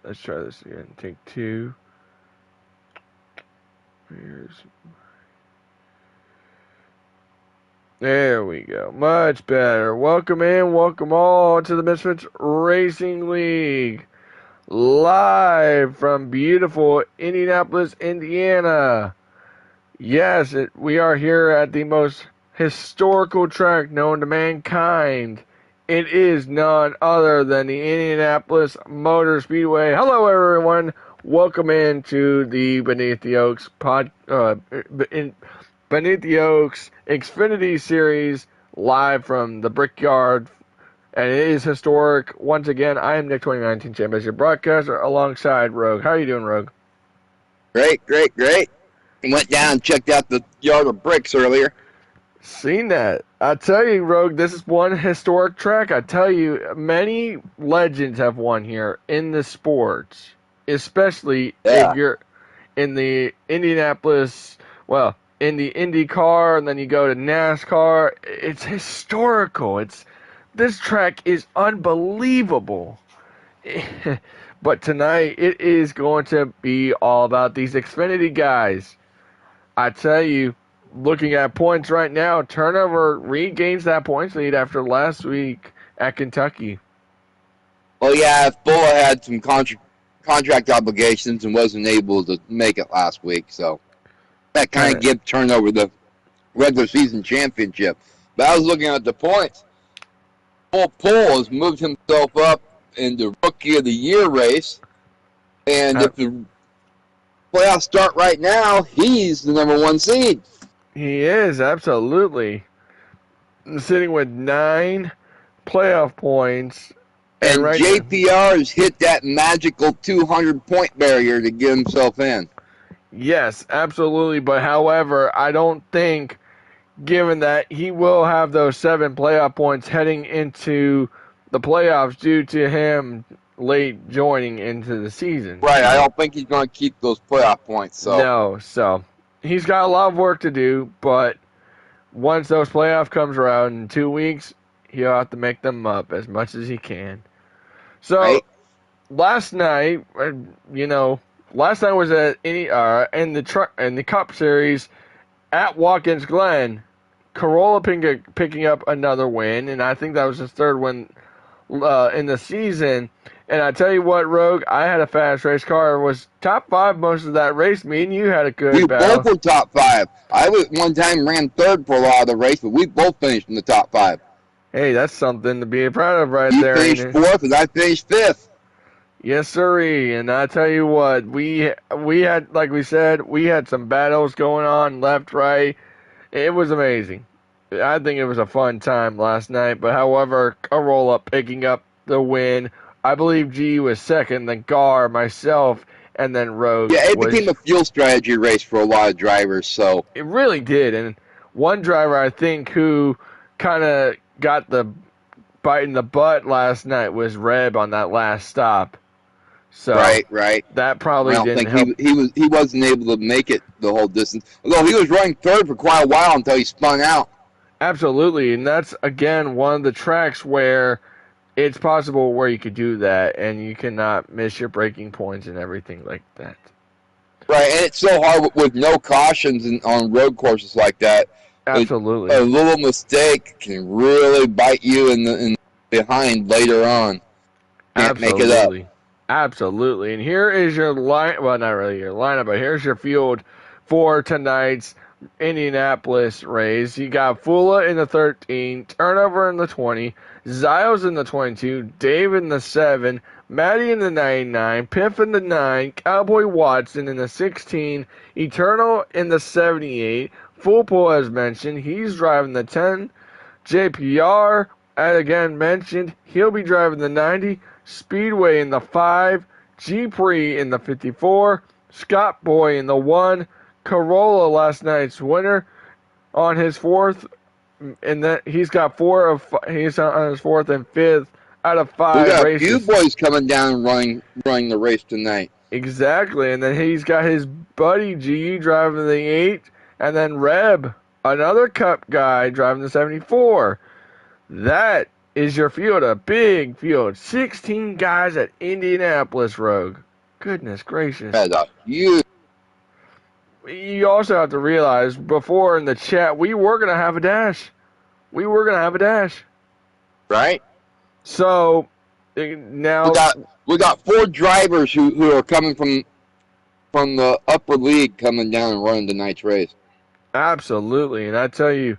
Let's try this again. Take two. There we go. Much better. Welcome in, welcome all to the Misfits Racing League. Live from beautiful Indianapolis, Indiana. Yes, we are here at the most historical track known to mankind. It is none other than the Indianapolis Motor Speedway. Hello, everyone. Welcome into the Beneath the Oaks Beneath the Oaks Xfinity Series live from the Brickyard. And it is historic. Once again, I am Nick 2019 Championship Broadcaster alongside Rogue. How are you doing, Rogue? Great. Went down and checked out the yard of bricks earlier. Seen that. I tell you, Rogue, this is one historic track. I tell you, many legends have won here in the sports, especially if you're in the Indianapolis, well, in the Indy car, and then you go to NASCAR. It's historical. This track is unbelievable. But tonight, it is going to be all about these Xfinity guys. I tell you, looking at points right now, Turnover regains that points lead after last week at Kentucky. Well, yeah, Fuller had some contract obligations and wasn't able to make it last week, so that kind of gave Turnover the regular season championship. But I was looking at the points. Paul has moved himself up in the Rookie of the Year race, and if the playoffs start right now, he's the number one seed. He is, absolutely. Sitting with 9 playoff points. And right JPR has hit that magical 200-point barrier to get himself in. Yes, absolutely. But however, I don't think, given that he will have those 7 playoff points heading into the playoffs due to him late joining into the season. Right, I don't think he's going to keep those playoff points. No, so he's got a lot of work to do, but once those playoffs comes around in 2 weeks, he'll have to make them up as much as he can. So last night, last night was at in the Cup Series at Watkins Glen. Corolla picking up another win, and I think that was his 3rd win in the season. And I tell you what, Rogue, I had a fast race car. It was top 5 most of that race. Me and you had a good battle. We both were top 5. I one time ran 3rd for a lot of the race, but we both finished in the top 5. Hey, that's something to be proud of right there. You finished 4th, and I finished 5th. Yes, sirree. And I tell you what, we had, like we said, we had some battles going on left, right. It was amazing. I think it was a fun time last night. But however, Corolla picking up the win. I believe G was 2nd, then Gar, myself, and then Rogue. Yeah, it became a fuel strategy race for a lot of drivers. So it really did. And one driver, I think, who kind of got the bite in the butt last night was Reb on that last stop. So right. That probably didn't help. He wasn't able to make it the whole distance. Although he was running 3rd for quite a while until he spun out. Absolutely, and that's again one of the tracks where it's possible where you could do that, and you cannot miss your braking points and everything like that. Right, and it's so hard with no cautions on road courses like that. Absolutely, a little mistake can really bite you in the behind later on. Can't make it up. Absolutely, and here is your line. Well, not really your lineup, but here's your field for tonight's Indianapolis race. You got Fulla in the 13, Turnover in the 20, Ziles in the 22, Dave in the 7, Matty in the 99, Piff in the 9, Cowboy Watson in the 16, Eternal in the 78, Fullpool as mentioned, he's driving the 10, JPR, as again mentioned, he'll be driving the 90, Speedway in the 5, G-Pre in the 54, Scott Boy in the 1, Corolla last night's winner on his 4th, and that he's got he's on his 4th and 5th out of 5 races. We got a few boys coming down and running the race tonight. Exactly, and then he's got his buddy G driving the 8, and then Reb, another Cup guy, driving the 74. That is your field a big field. 16 guys at Indianapolis, Rogue. Goodness gracious. That's a huge. You also have to realize, before in the chat, we were going to have a dash. Right? So, now... We got 4 drivers who are coming from the upper league coming down and running tonight's race. Absolutely. And I tell you,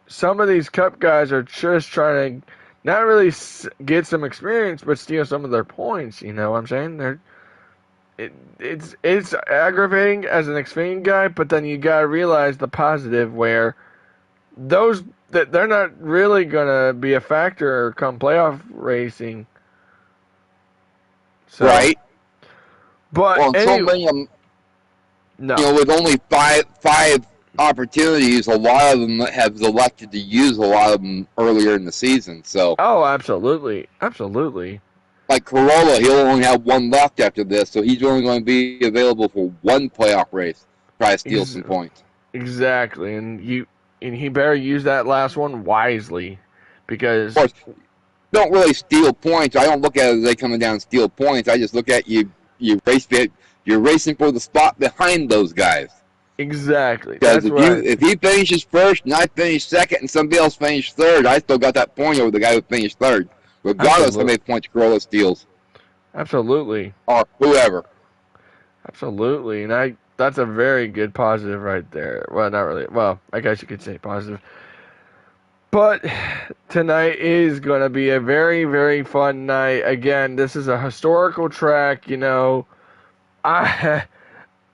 some of these Cup guys are just trying to not really get some experience, but steal some of their points. You know what I'm saying? It's aggravating as an Xfinity guy, but then you gotta realize the positive where that they're not really gonna be a factor come playoff racing. So, right. But well, so many of them, no. with only five opportunities, a lot of them have elected to use a lot of them earlier in the season. So, oh, absolutely. Like Corolla, he'll only have 1 left after this, so he's only going to be available for 1 playoff race. Try to steal some points. Exactly, and he better use that last one wisely, because of course, don't really steal points. I don't look at it as they coming down and steal points. I just look at you're racing for the spot behind those guys. Exactly. Because if he finishes first and I finish second and somebody else finishes third, I still got that point over the guy who finished third, regardless how many points Corolla steals. Absolutely. Or whoever. Absolutely, and that's a very good positive right there. Well, not really. Well, I guess you could say positive. But tonight is going to be a very, very fun night. Again, this is a historical track,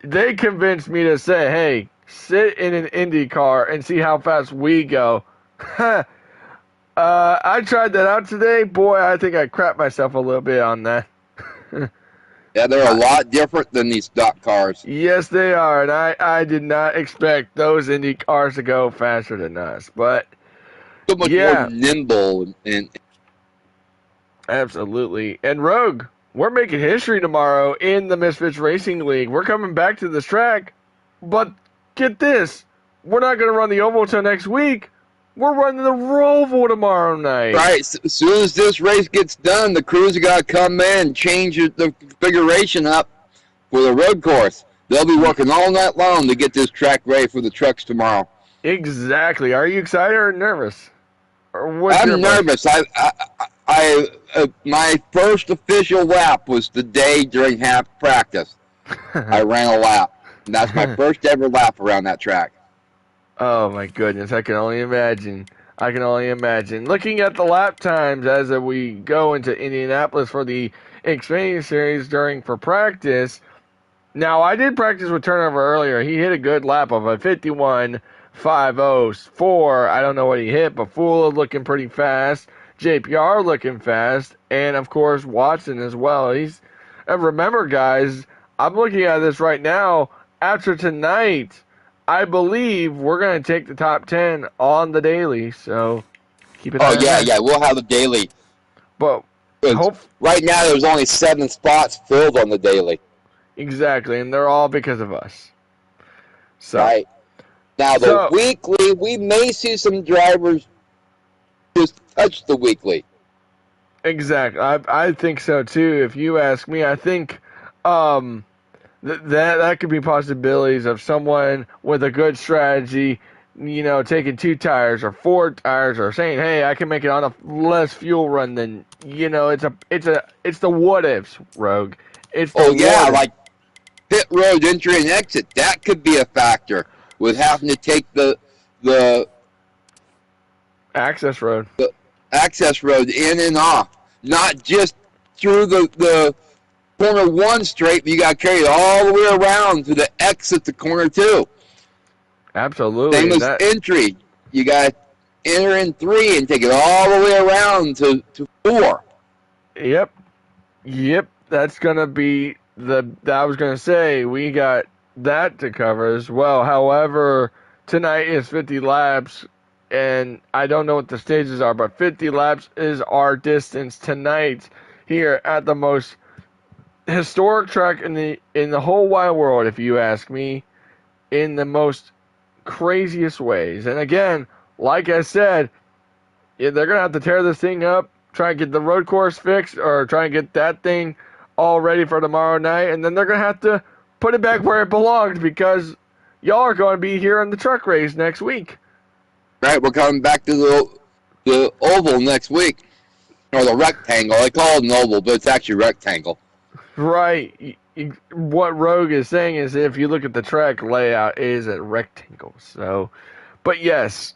they convinced me to say, hey, sit in an Indy car and see how fast we go. I tried that out today. Boy, I think I crapped myself a little bit on that. Yeah, they're a lot different than these stock cars. Yes, they are, and I did not expect those Indy cars to go faster than us, but so much more nimble and absolutely. And Rogue, we're making history tomorrow in the Misfits Racing League. We're coming back to this track, but get this, we're not going to run the oval until next week. We're running the Roval tomorrow night. Right. As soon as this race gets done, the crews have got to come in and change the configuration up for the road course. They'll be working all night long to get this track ready for the trucks tomorrow. Exactly. Are you excited or nervous? I'm nervous. My first official lap was the day during half practice. I ran a lap. And that's my first ever lap around that track. Oh my goodness, I can only imagine. Looking at the lap times as we go into Indianapolis for the Xfinity Series for practice. Now, I did practice with Turnover earlier. He hit a good lap of a 51.504. I don't know what he hit, but Fula looking pretty fast. JPR looking fast. And, of course, Watson as well. Remember, guys, I'm looking at this right now. After tonight, I believe we're going to take the top 10 on the daily, so keep it on. Yeah, we'll have the daily. But right now there's only 7 spots filled on the daily. Exactly, and they're all because of us. So, right. Now, the weekly, we may see some drivers just touch the weekly. Exactly. I think so, too. If you ask me, I think that could be possibilities of someone with a good strategy, taking 2 tires or 4 tires, or saying, "Hey, I can make it on a less fuel run than." It's the what ifs, Rogue. It's the like pit road entry and exit. That could be a factor with having to take the access road. The access road in and off, not just through the corner 1 straight, but you got to carry it all the way around to the exit to corner 2. Absolutely. Same as entry. You got to enter in 3 and take it all the way around to 4. Yep. That's going to be I was going to say, we got that to cover as well. However, tonight is 50 laps, and I don't know what the stages are, but 50 laps is our distance tonight here at the most historic track in the whole wide world, if you ask me, in the most craziest ways. And again, like I said, Yeah, they're going to have to tear this thing up, try and get the road course fixed, or try and get that thing all ready for tomorrow night, and then they're going to have to put it back where it belongs because y'all are going to be here in the truck race next week. Right, we're coming back to the oval next week. Or the rectangle. They call it an oval, but it's actually rectangle. Right. What Rogue is saying is if you look at the track layout, it is a rectangle. So, but yes,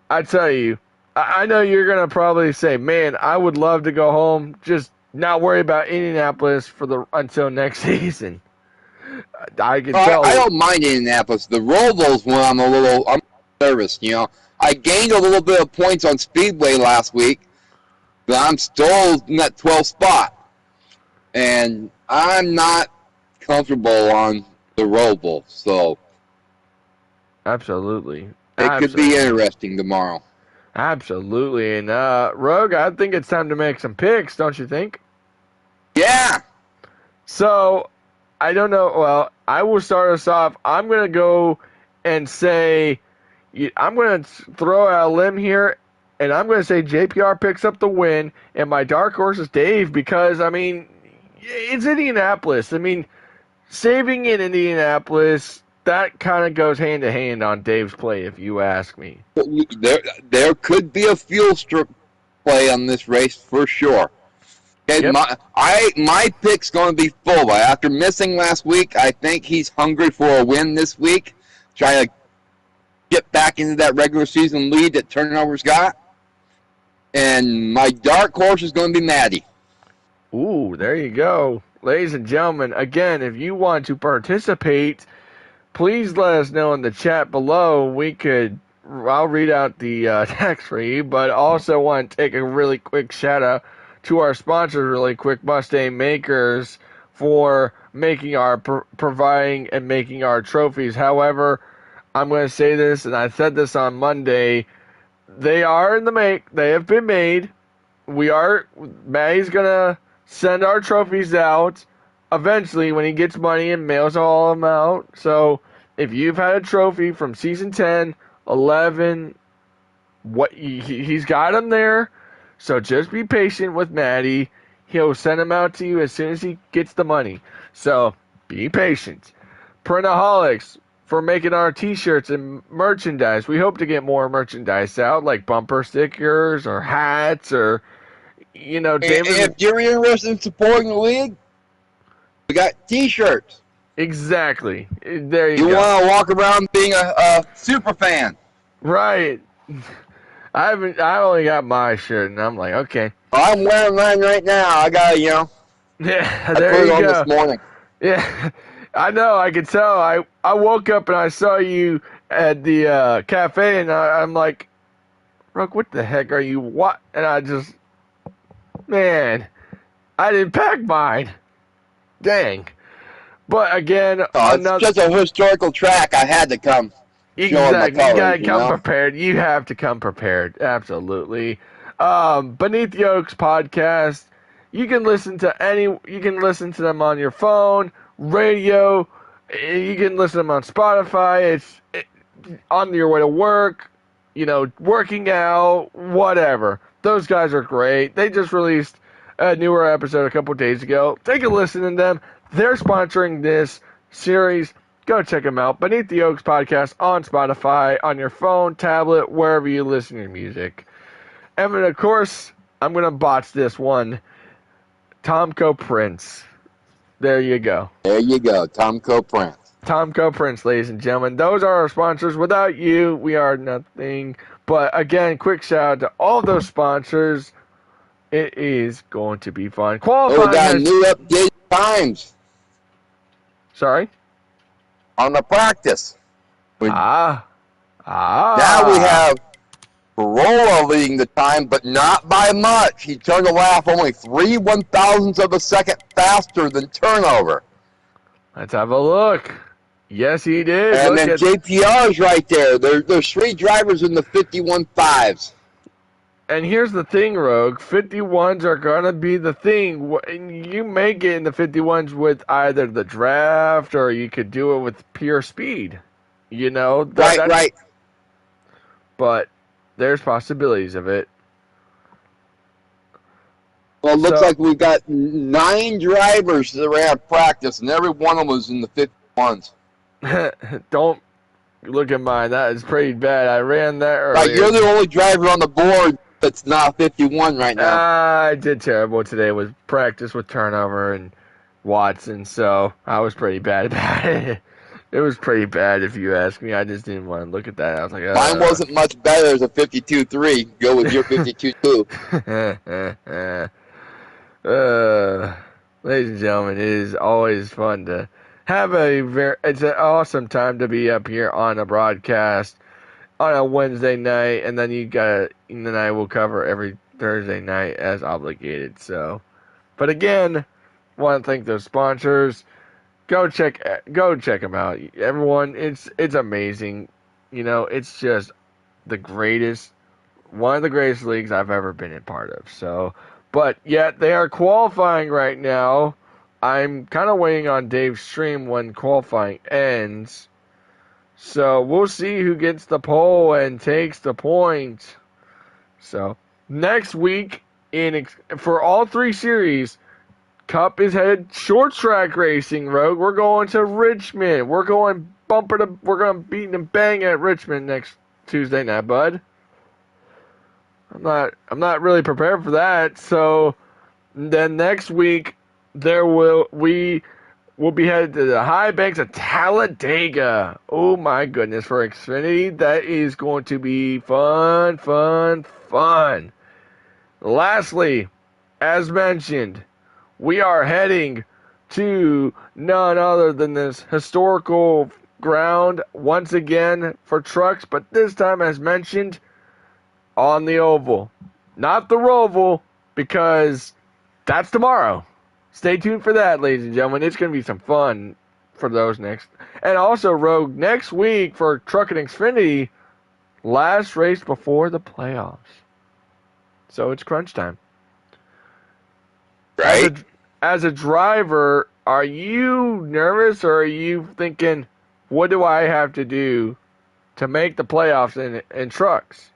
I tell you, I know you're going to probably say, man, I would love to go home, just not worry about Indianapolis until next season. I can tell. I don't mind Indianapolis. The Roval's when I'm nervous, you know. I gained a little bit of points on Speedway last week, but I'm still in that 12th spot. And I'm not comfortable on the Roval, so Absolutely. it could be interesting tomorrow. Absolutely. And Rogue, I think it's time to make some picks, don't you think? Yeah. So, I don't know. Well, I will start us off. I'm going to go and say, I'm going to throw out a limb here, and I'm going to say JPR picks up the win, and my dark horse is Dave because, I mean, it's Indianapolis. I mean, saving in Indianapolis, that kind of goes hand to hand on Dave's play, if you ask me. There could be a fuel strip play on this race for sure. And Yep. my pick's going to be full. After missing last week, I think he's hungry for a win this week, trying to get back into that regular season lead that Turnover's got. And my dark horse is going to be Maddie. Ooh, there you go. Ladies and gentlemen, again, if you want to participate, please let us know in the chat below. I'll read out the text for you, but also want to take a really quick shout out to our sponsors really quick, Mustang Makers, for making providing and making our trophies. However, I'm going to say this, and I said this on Monday, they are in the make. They have been made. Maddie's going to send our trophies out eventually when he gets money and mails all of them out. So if you've had a trophy from season 10, 11, he's got them there. So just be patient with Maddie. He'll send them out to you as soon as he gets the money. So be patient. Printaholics for making our t-shirts and merchandise. We hope to get more merchandise out, like bumper stickers or hats or, David. If you're interested in supporting the league, we got t-shirts. Exactly. There you go. You want to walk around being a super fan. Right. I only got my shirt, and I'm like, okay. I'm wearing mine right now. I got Yeah, there I put you it on go. this morning. Yeah, I know. I could tell. I woke up and I saw you at the cafe, and I'm like, Rook, what the heck are you? What? And I didn't pack mine. Dang. But again, It's just a historical track. I had to come. Exactly. You gotta come prepared. You have to come prepared. Absolutely. Beneath the Oaks podcast. You can listen to them on your phone, radio. You can listen to them on Spotify. On your way to work, working out, whatever. Those guys are great. They just released a newer episode a couple days ago. Take a listen to them. They're sponsoring this series. Go check them out. Beneath the Oaks podcast on Spotify, on your phone, tablet, wherever you listen to music. And then, of course, I'm going to botch this one. Tomco Prince. There you go. There you go. Tomco Prince. Tomco Prince, ladies and gentlemen. Those are our sponsors. Without you, we are nothing. But again, quick shout out to all those sponsors. It is going to be fun. Qualifying got new updated times. Sorry? On the practice. Now we have Corolla leading the time, but not by much. He turned the lap only 3/1000ths of a second faster than Turnover. Let's have a look. Yes, he did. And then JPR's right there. There's three drivers in the 51.5s. And here's the thing, Rogue. 51s are going to be the thing. You may get in the 51s with either the draft or you could do it with pure speed. Right. But there's possibilities of it. Well, it looks So like we've got 9 drivers that ran practice, and every one of them was in the 51s. don't look at mine. That is pretty bad. I ran that Like, earlier. you're the only driver on the board that's not 51 right now. I did terrible today with practice with turnover and Watson, so I was pretty bad about it. It was pretty bad if you ask me. I just didn't want to look at that. I was like, Mine wasn't much better as a 52-3. Go with your 52-2. Ladies and gentlemen, it is always fun to have it's an awesome time to be up here on a broadcast on a Wednesday night, and then then I will cover every Thursday night as obligated. So, but again, want to thank those sponsors. Go check them out, everyone. It's amazing. It's just the greatest, one of the greatest leagues I've ever been a part of. So, but yet they are qualifying right now. I'm kind of waiting on Dave's stream when qualifying ends. So we'll see who gets the pole and takes the point. So next week for all 3 series, Cup is headed short track racing. Rogue. We're going to Richmond. We're going beat and bang at Richmond next Tuesday night, bud. I'm not really prepared for that. So then next week we will be headed to the high banks of Talladega. Oh my goodness, for Xfinity, that is going to be fun. Lastly, as mentioned, we are heading to none other than this historical ground once again for trucks, but this time, as mentioned, on the oval. Not the Roval, because that's tomorrow. Stay tuned for that, ladies and gentlemen. It's going to be some fun for those next. And also, Rogue, next week for Truck and Xfinity, last race before the playoffs. So it's crunch time. Right? As a driver, are you nervous or are you thinking, what do I have to do to make the playoffs in trucks?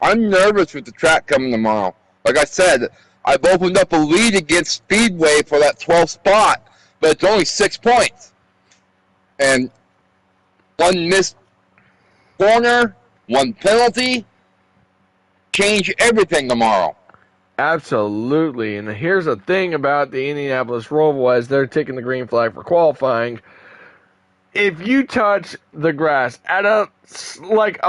I'm nervous with the track coming tomorrow. Like I said, I've opened up a lead against Speedway for that 12th spot, but it's only 6 points. And one missed corner, one penalty, change everything tomorrow. Absolutely. And here's the thing about the Indianapolis Roval as they're taking the green flag for qualifying. If you touch the grass at a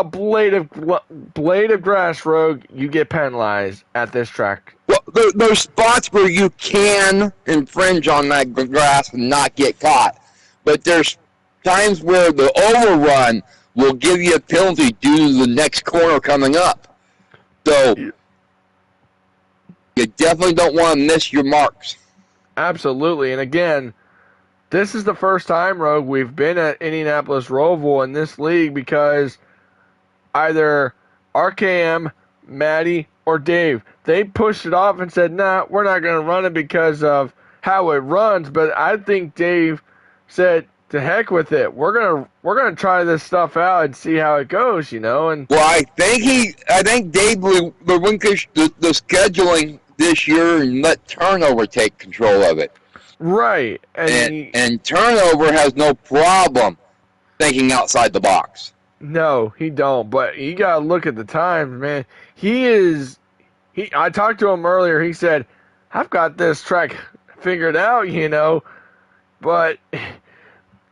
blade of grass, Rogue, you get penalized at this track. Well, there's spots where you can infringe on that grass and not get caught, but there's times where the overrun will give you a penalty due to the next corner coming up. So you definitely don't want to miss your marks. Absolutely. And again, this is the first time, Rogue, we've been at Indianapolis Roval in this league because either RKM, Maddie, or Dave, they pushed it off and said, nah, we're not going to run it because of how it runs. But I think Dave said, to heck with it. We're gonna try this stuff out and see how it goes, And well, I think Dave relinquished the scheduling this year and let turnover take control of it. Right, and turnover has no problem thinking outside the box. No, he don't. But you gotta look at the times, man. I talked to him earlier. He said, "I've got this track figured out, But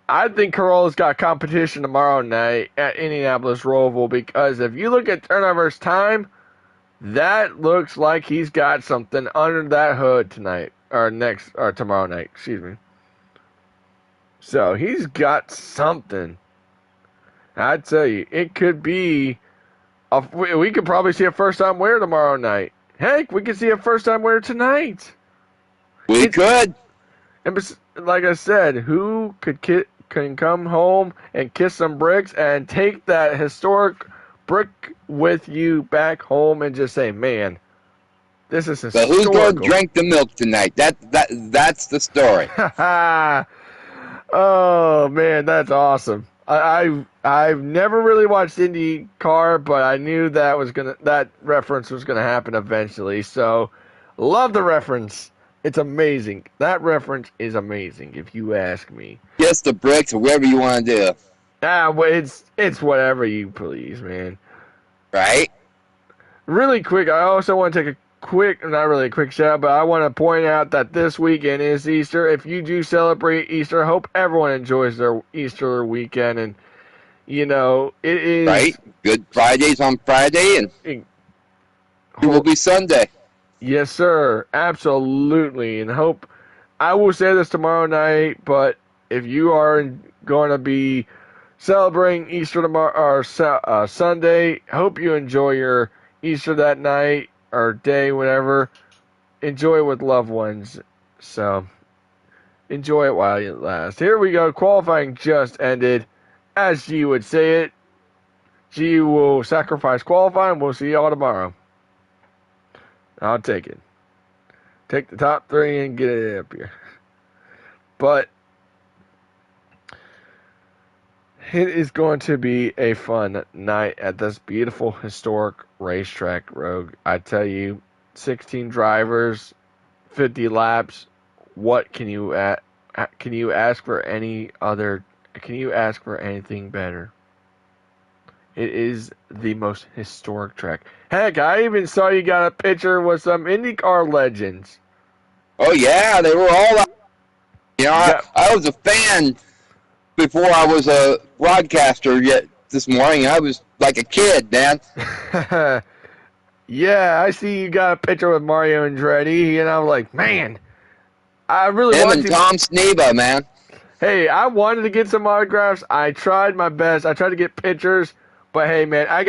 I think Corolla's got competition tomorrow night at Indianapolis Roval because if you look at turnover's time, that looks like he's got something under that hood tonight or tomorrow night. Excuse me. So he's got something. I tell you, it could be. We could probably see a first-time winner tomorrow night. Heck, we could see a first-time winner tonight. We could. And like I said, who can come home and kiss some bricks and take that historic brick with you back home and just say, man, this is historical. So who's going to drink the milk tonight? That's the story. Oh, man, that's awesome. I've never really watched IndyCar, but I knew that reference was gonna happen eventually. So, love the reference. It's amazing. That reference is amazing, if you ask me. Kiss the bricks or whatever you want to do. Well, it's whatever you please, man. Right? Really quick, I also want to take not really a quick shout, but I want to point out that this weekend is Easter. If you do celebrate Easter, I hope everyone enjoys their Easter weekend. And, it Right? is. Good Fridays on Friday, and it will be Sunday. Yes, sir. Absolutely. And I will say this tomorrow night, but if you are going to be celebrating Easter tomorrow or Sunday, hope you enjoy your Easter that night or day, whatever. Enjoy it with loved ones. So enjoy it while it lasts. Here we go. Qualifying just ended. As G would say it, G will sacrifice qualifying. We'll see y'all tomorrow. I'll take it. Take the top 3 and get it up here. But it is going to be a fun night at this beautiful historic racetrack, Rogue. I tell you, 16 drivers, 50 laps. What can you ask for any other? Can you ask for anything better? It is the most historic track. Heck, I even saw you got a picture with some IndyCar legends. Oh yeah, they were all out. I was a fan before I was a broadcaster yet this morning. I was like a kid, man. Yeah, I see you got a picture with Mario Andretti, and I was like, man, I really Him wanted and Tom Sneva, man. Hey, I wanted to get some autographs. I tried my best. I tried to get pictures, but hey, man, I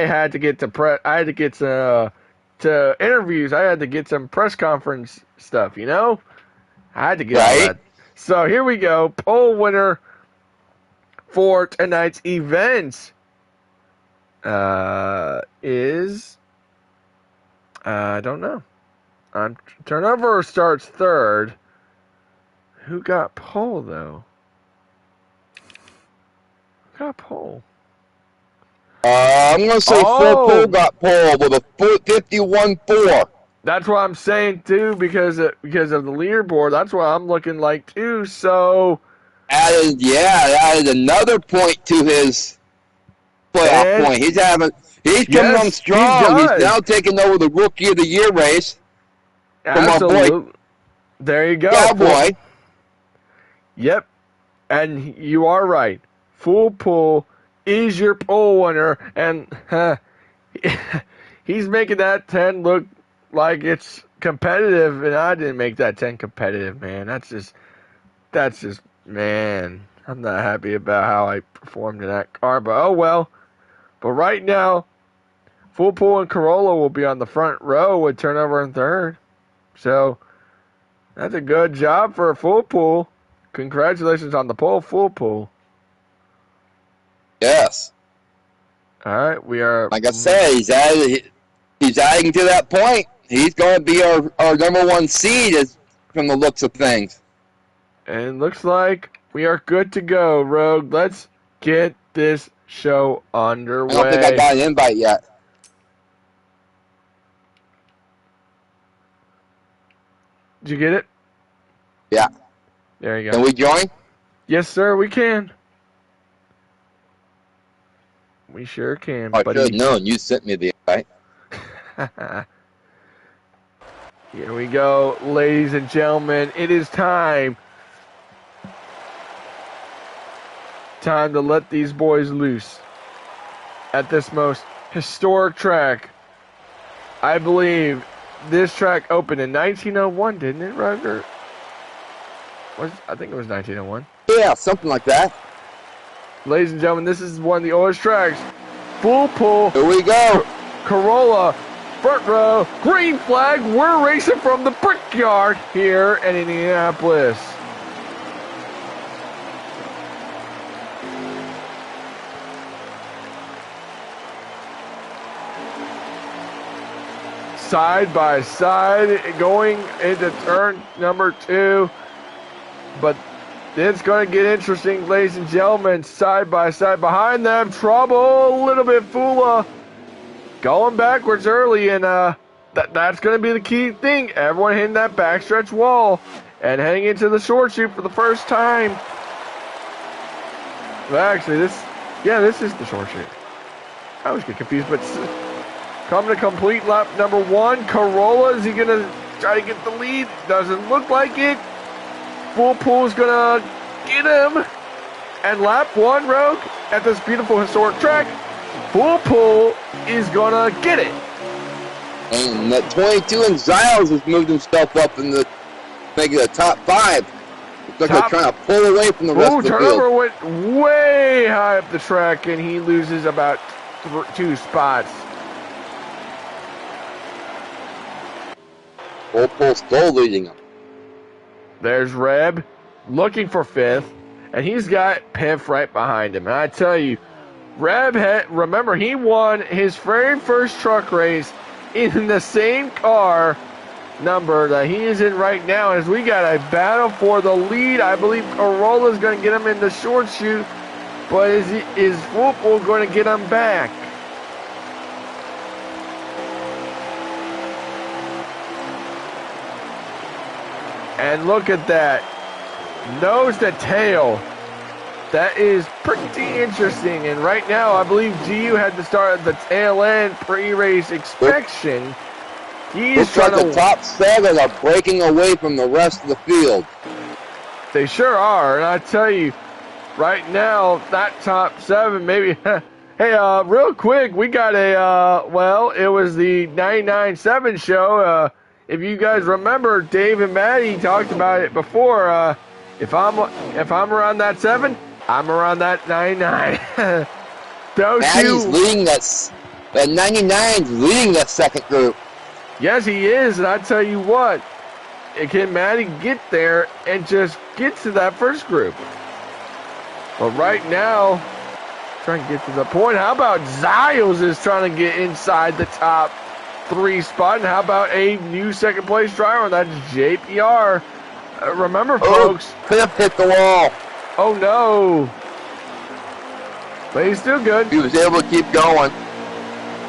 had to get to interviews. I had to get some press conference stuff. I had to get all that. So here we go. Pole winner for tonight's event is I don't know. Turnover starts third. Who got pole though? Who got pole? I'm gonna say Full Pole got pole with a 51.4. That's what I'm saying too, because of the leaderboard. That's what I'm looking like too. So added another point to his playoff point. He's coming on strong. He's now taking over the Rookie of the Year race from our boy. There you go, Cowboy. Yep, and you are right. Full Pole is your pole winner, and he's making that 10 look like it's competitive, and I didn't make that 10 competitive, man. That's just, man. I'm not happy about how I performed in that car, but oh well. But right now, Full Pole and Corolla will be on the front row with turnover in third. So that's a good job for a Full Pole. Congratulations on the pole, Full Pole. Yes. All right, we are. Like I said, he's adding to that point. He's going to be our number 1 seed from the looks of things. And it looks like we are good to go, Rogue. Let's get this show underway. I don't think I got an invite yet. Did you get it? Yeah. There you go. Can we join? Yes, sir, we can. We sure can. I should have known. You sent me the invite. Here we go, ladies and gentlemen. It is time. Time to let these boys loose at this most historic track. I believe this track opened in 1901, didn't it, Roger? I think it was 1901. Yeah, something like that. Ladies and gentlemen, this is one of the oldest tracks. Full Pole. Here we go. Corolla, front row, green flag. We're racing from the Brickyard here in Indianapolis. Side by side, going into turn number 2. But It's going to get interesting, ladies and gentlemen. Side by side behind them. Trouble. A little bit Fula going backwards early. And that's going to be the key thing. Everyone hitting that backstretch wall and heading into the short chute for the first time. Well, actually, this is the short chute. I always get confused, but coming to complete lap number 1. Corolla, is he going to try to get the lead? Doesn't look like it. Full Pool's going to get him. And lap 1, Rogue, at this beautiful historic track, Full Pool is going to get it. And that 22 and Ziles has moved himself up in the making the top 5. Looks like they're trying to pull away from the rest of the field. Turnover went way high up the track, and he loses about 2 spots. Full Pool still leading him. There's Reb looking for 5th, and he's got Piff right behind him. And I tell you, Reb, remember, he won his very first truck race in the same car number that he is in right now, as we got a battle for the lead. I believe Corolla's going to get him in the short chute, but is Full going to get him back? And look at that. Nose to tail. That is pretty interesting. And right now, I believe GU had to start at the tail end pre-race inspection. Looks like the top 7 are breaking away from the rest of the field. They sure are. And I tell you, right now, that top 7, maybe... Hey, real quick, we got it was the 99.7 show. If you guys remember, Dave and Maddie talked about it before. If I'm around that 7, I'm around that 99. Maddie's leading that 99's leading that second group. Yes, he is, and I tell you what, can Maddie get there and just get to that first group? But right now, trying to get to the point. How about Ziles is trying to get inside the top 3 spot, and how about a new second place driver? That's JPR. Remember, folks. Piff hit the wall. Oh no! But he's still good. He was able to keep going.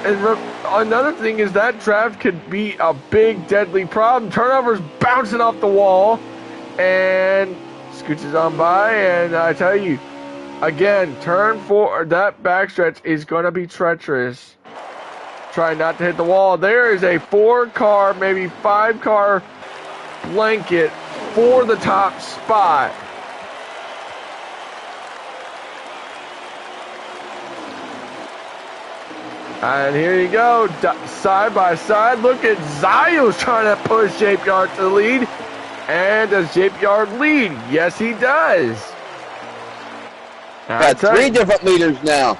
And another thing is that draft could be a big, deadly problem. Turnovers bouncing off the wall, and scooches on by. And I tell you, again, turn 4, that backstretch is going to be treacherous. Try not to hit the wall. There is a 4-car, maybe 5-car blanket for the top spot. And here you go, side by side. Look at Ziles trying to push JPR to the lead. And does JPR lead? Yes, he does. Got 3 different leaders now.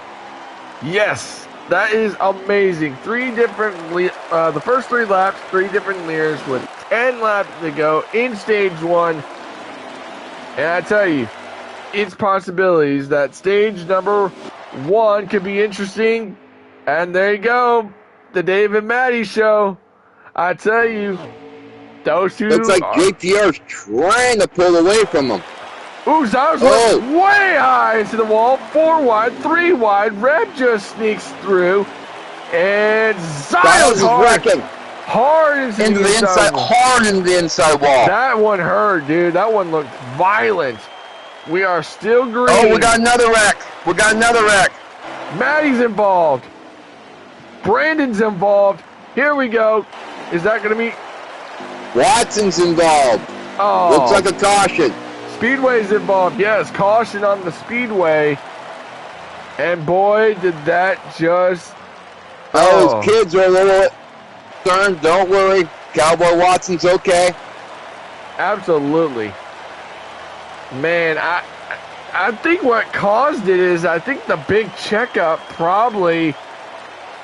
Yes, that is amazing. 3 different, the first 3 laps, 3 different leaders with 10 laps to go in stage 1. And I tell you, it's possibilities that stage number 1 could be interesting. And there you go, the Dave and Maddie show. I tell you, those 2 looks like JPR's trying to pull away from them. Ooh, Ziles went way high into the wall. 4 wide, 3 wide. Reb just sneaks through. And Ziles is wrecking. Hard into the inside. Hard into the inside wall. That one hurt, dude. That one looked violent. We are still green. Oh, we got another wreck. Maddie's involved. Brandon's involved. Here we go. Is that going to be... Watson's involved. Oh. Looks like a caution. Speedway's involved. Yes, caution on the Speedway. And boy, did that just... Those kids are a little concerned. Don't worry. Cowboy Watson's okay. Absolutely. Man, I think what caused it is, I think the big checkup probably...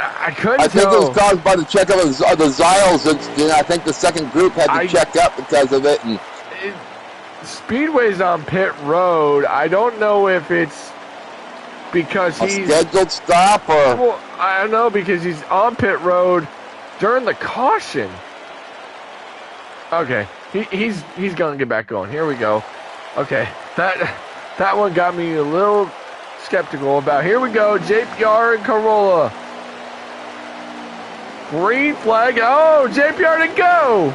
I couldn't I think tell. it was caused by the checkup of the Ziles incident. I think the second group had to check up because of it. And Speedway's on pit road. I don't know if it's because he's... scheduled stop or... Well, I don't know, because he's on pit road during the caution. Okay, he's going to get back going. Here we go. Okay, that one got me a little skeptical about. Here we go, JPR and Corolla. Green flag. Oh, JPR to go.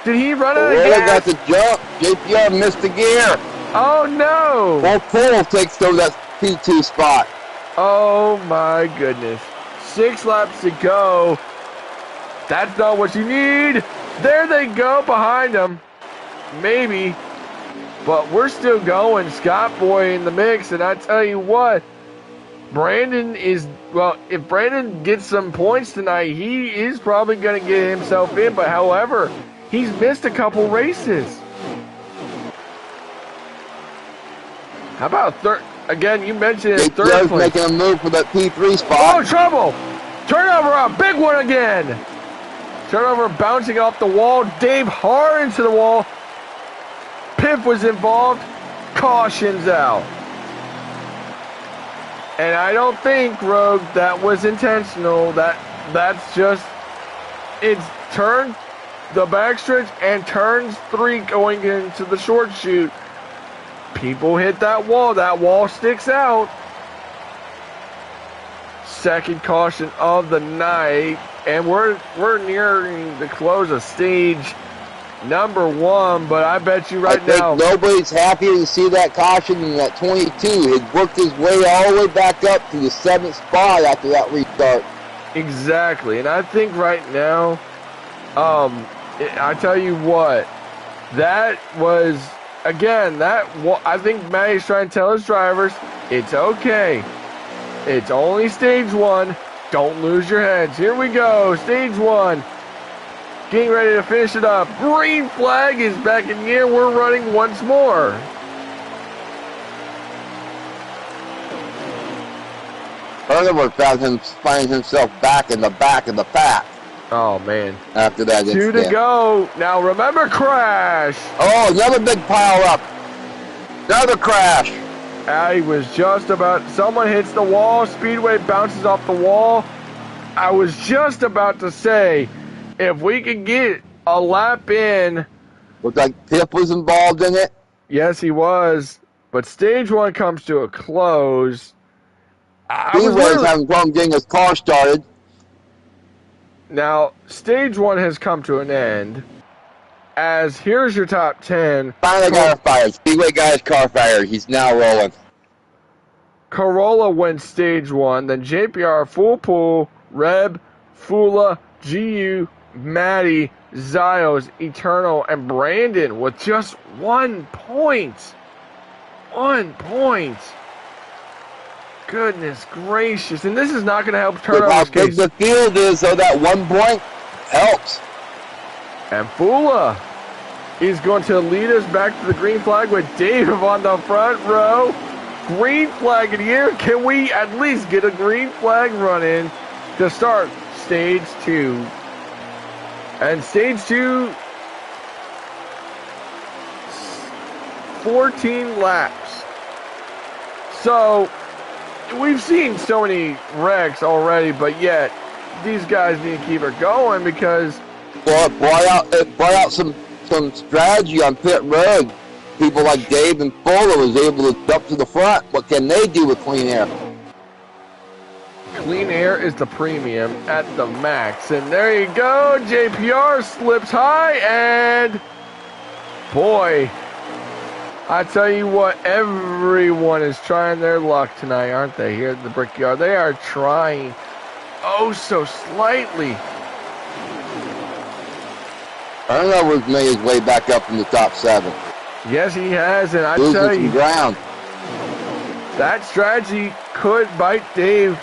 Did he run out of Corolla got gas? the jump. JPR missed the gear. Oh, no. Well, Cole takes over that P2 spot. Oh, my goodness. 6 laps to go. That's not what you need. There they go behind him. Maybe. But we're still going. Scott Boy in the mix. And I tell you what, Brandon is, well, if Brandon gets some points tonight, he is probably going to get himself in. But however, he's missed a couple races. How about third? Again, you mentioned it, third place. Making a move for that P3 spot. Oh, trouble! Turnover, a big one again. Turnover bouncing off the wall. Dave hard into the wall. Piff was involved. Cautions out. And I don't think, Rogue, that was intentional. That's just, it's turn the backstretch and turns 3 going into the short chute. People hit that wall. That wall sticks out. Second caution of the night. And we're nearing the close of stage number 1. But I bet you right now, nobody's happier to see that caution than that 22. He'd worked his way all the way back up to the 7th spot after that restart. Exactly. And I think right now, I tell you what, that was, again, I think Matty's trying to tell his drivers, it's okay. It's only stage 1. Don't lose your heads. Here we go. Stage 1. Getting ready to finish it up. Green flag is back in gear. We're running once more. Turnover finds himself back in the back of the pack. Oh, man. After that 2 to go. Now, remember, crash. Oh, another big pile up. Another crash. I was just about, someone hits the wall. Speedway bounces off the wall. I was just about to say, if we could get a lap in. Looked like Pip was involved in it. Yes, he was. But stage 1 comes to a close. Speedway's having problem getting his car started. Now, stage 1 has come to an end. As here's your top 10. Finally got her fired. Speedway got his car fired. He's now rolling. Corolla wins stage 1. Then JPR, Full Pool, Reb, Fula, GU, Matty, Zios, Eternal, and Brandon with just 1 point. 1 point. Goodness gracious. And this is not going to help turnovers. How big the field is, so that 1 point helps. And Fula is going to lead us back to the green flag with Dave on the front row. Green flag in here. Can we at least get a green flag run in to start stage 2? And stage 2, 14 laps. So, we've seen so many wrecks already, but yet these guys need to keep it going because it brought out some strategy on pit road. People like Dave and Fuller was able to jump to the front. What can they do with clean air? Clean air is the premium at the max. And there you go. JPR slips high. And boy, I tell you what, everyone is trying their luck tonight, aren't they, here at the Brickyard? They are trying oh so slightly. Turnover's made his way back up in the top 7. Yes, he has, and I losing tell you, some ground. That strategy could bite Dave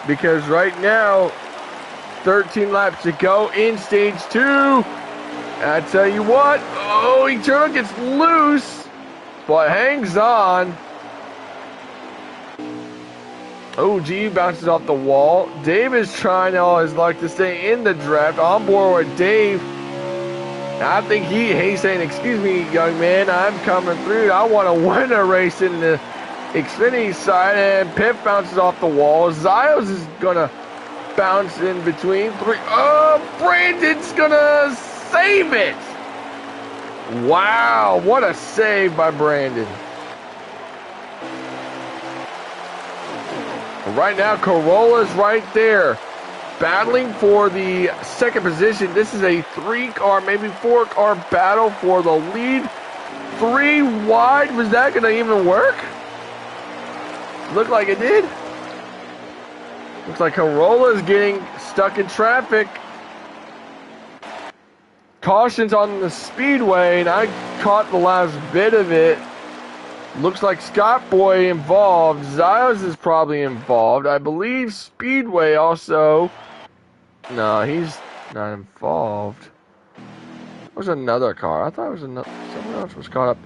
because right now, 13 laps to go in stage 2. And I tell you what, oh, Eternal gets loose, but hangs on. Oh, G bounces off the wall. Dave is trying all his luck to stay in the draft. On board with Dave. I think he's saying, excuse me, young man, I'm coming through. I want to win a race in the Xfinity side. And Pip bounces off the wall. Zios is going to bounce in between 3. Oh, Brandon's going to save it. Wow, what a save by Brandon. Right now, Corolla's right there, battling for the second position. This is a 3-car, maybe 4-car battle for the lead. 3 wide, was that going to even work? Looked like it did. Looks like Corolla's getting stuck in traffic. Cautions on the speedway, and I caught the last bit of it. Looks like Scott Boy involved. Zios is probably involved. I believe Speedway also. No, he's not involved. There's another car. I thought it was another. Someone else was caught up.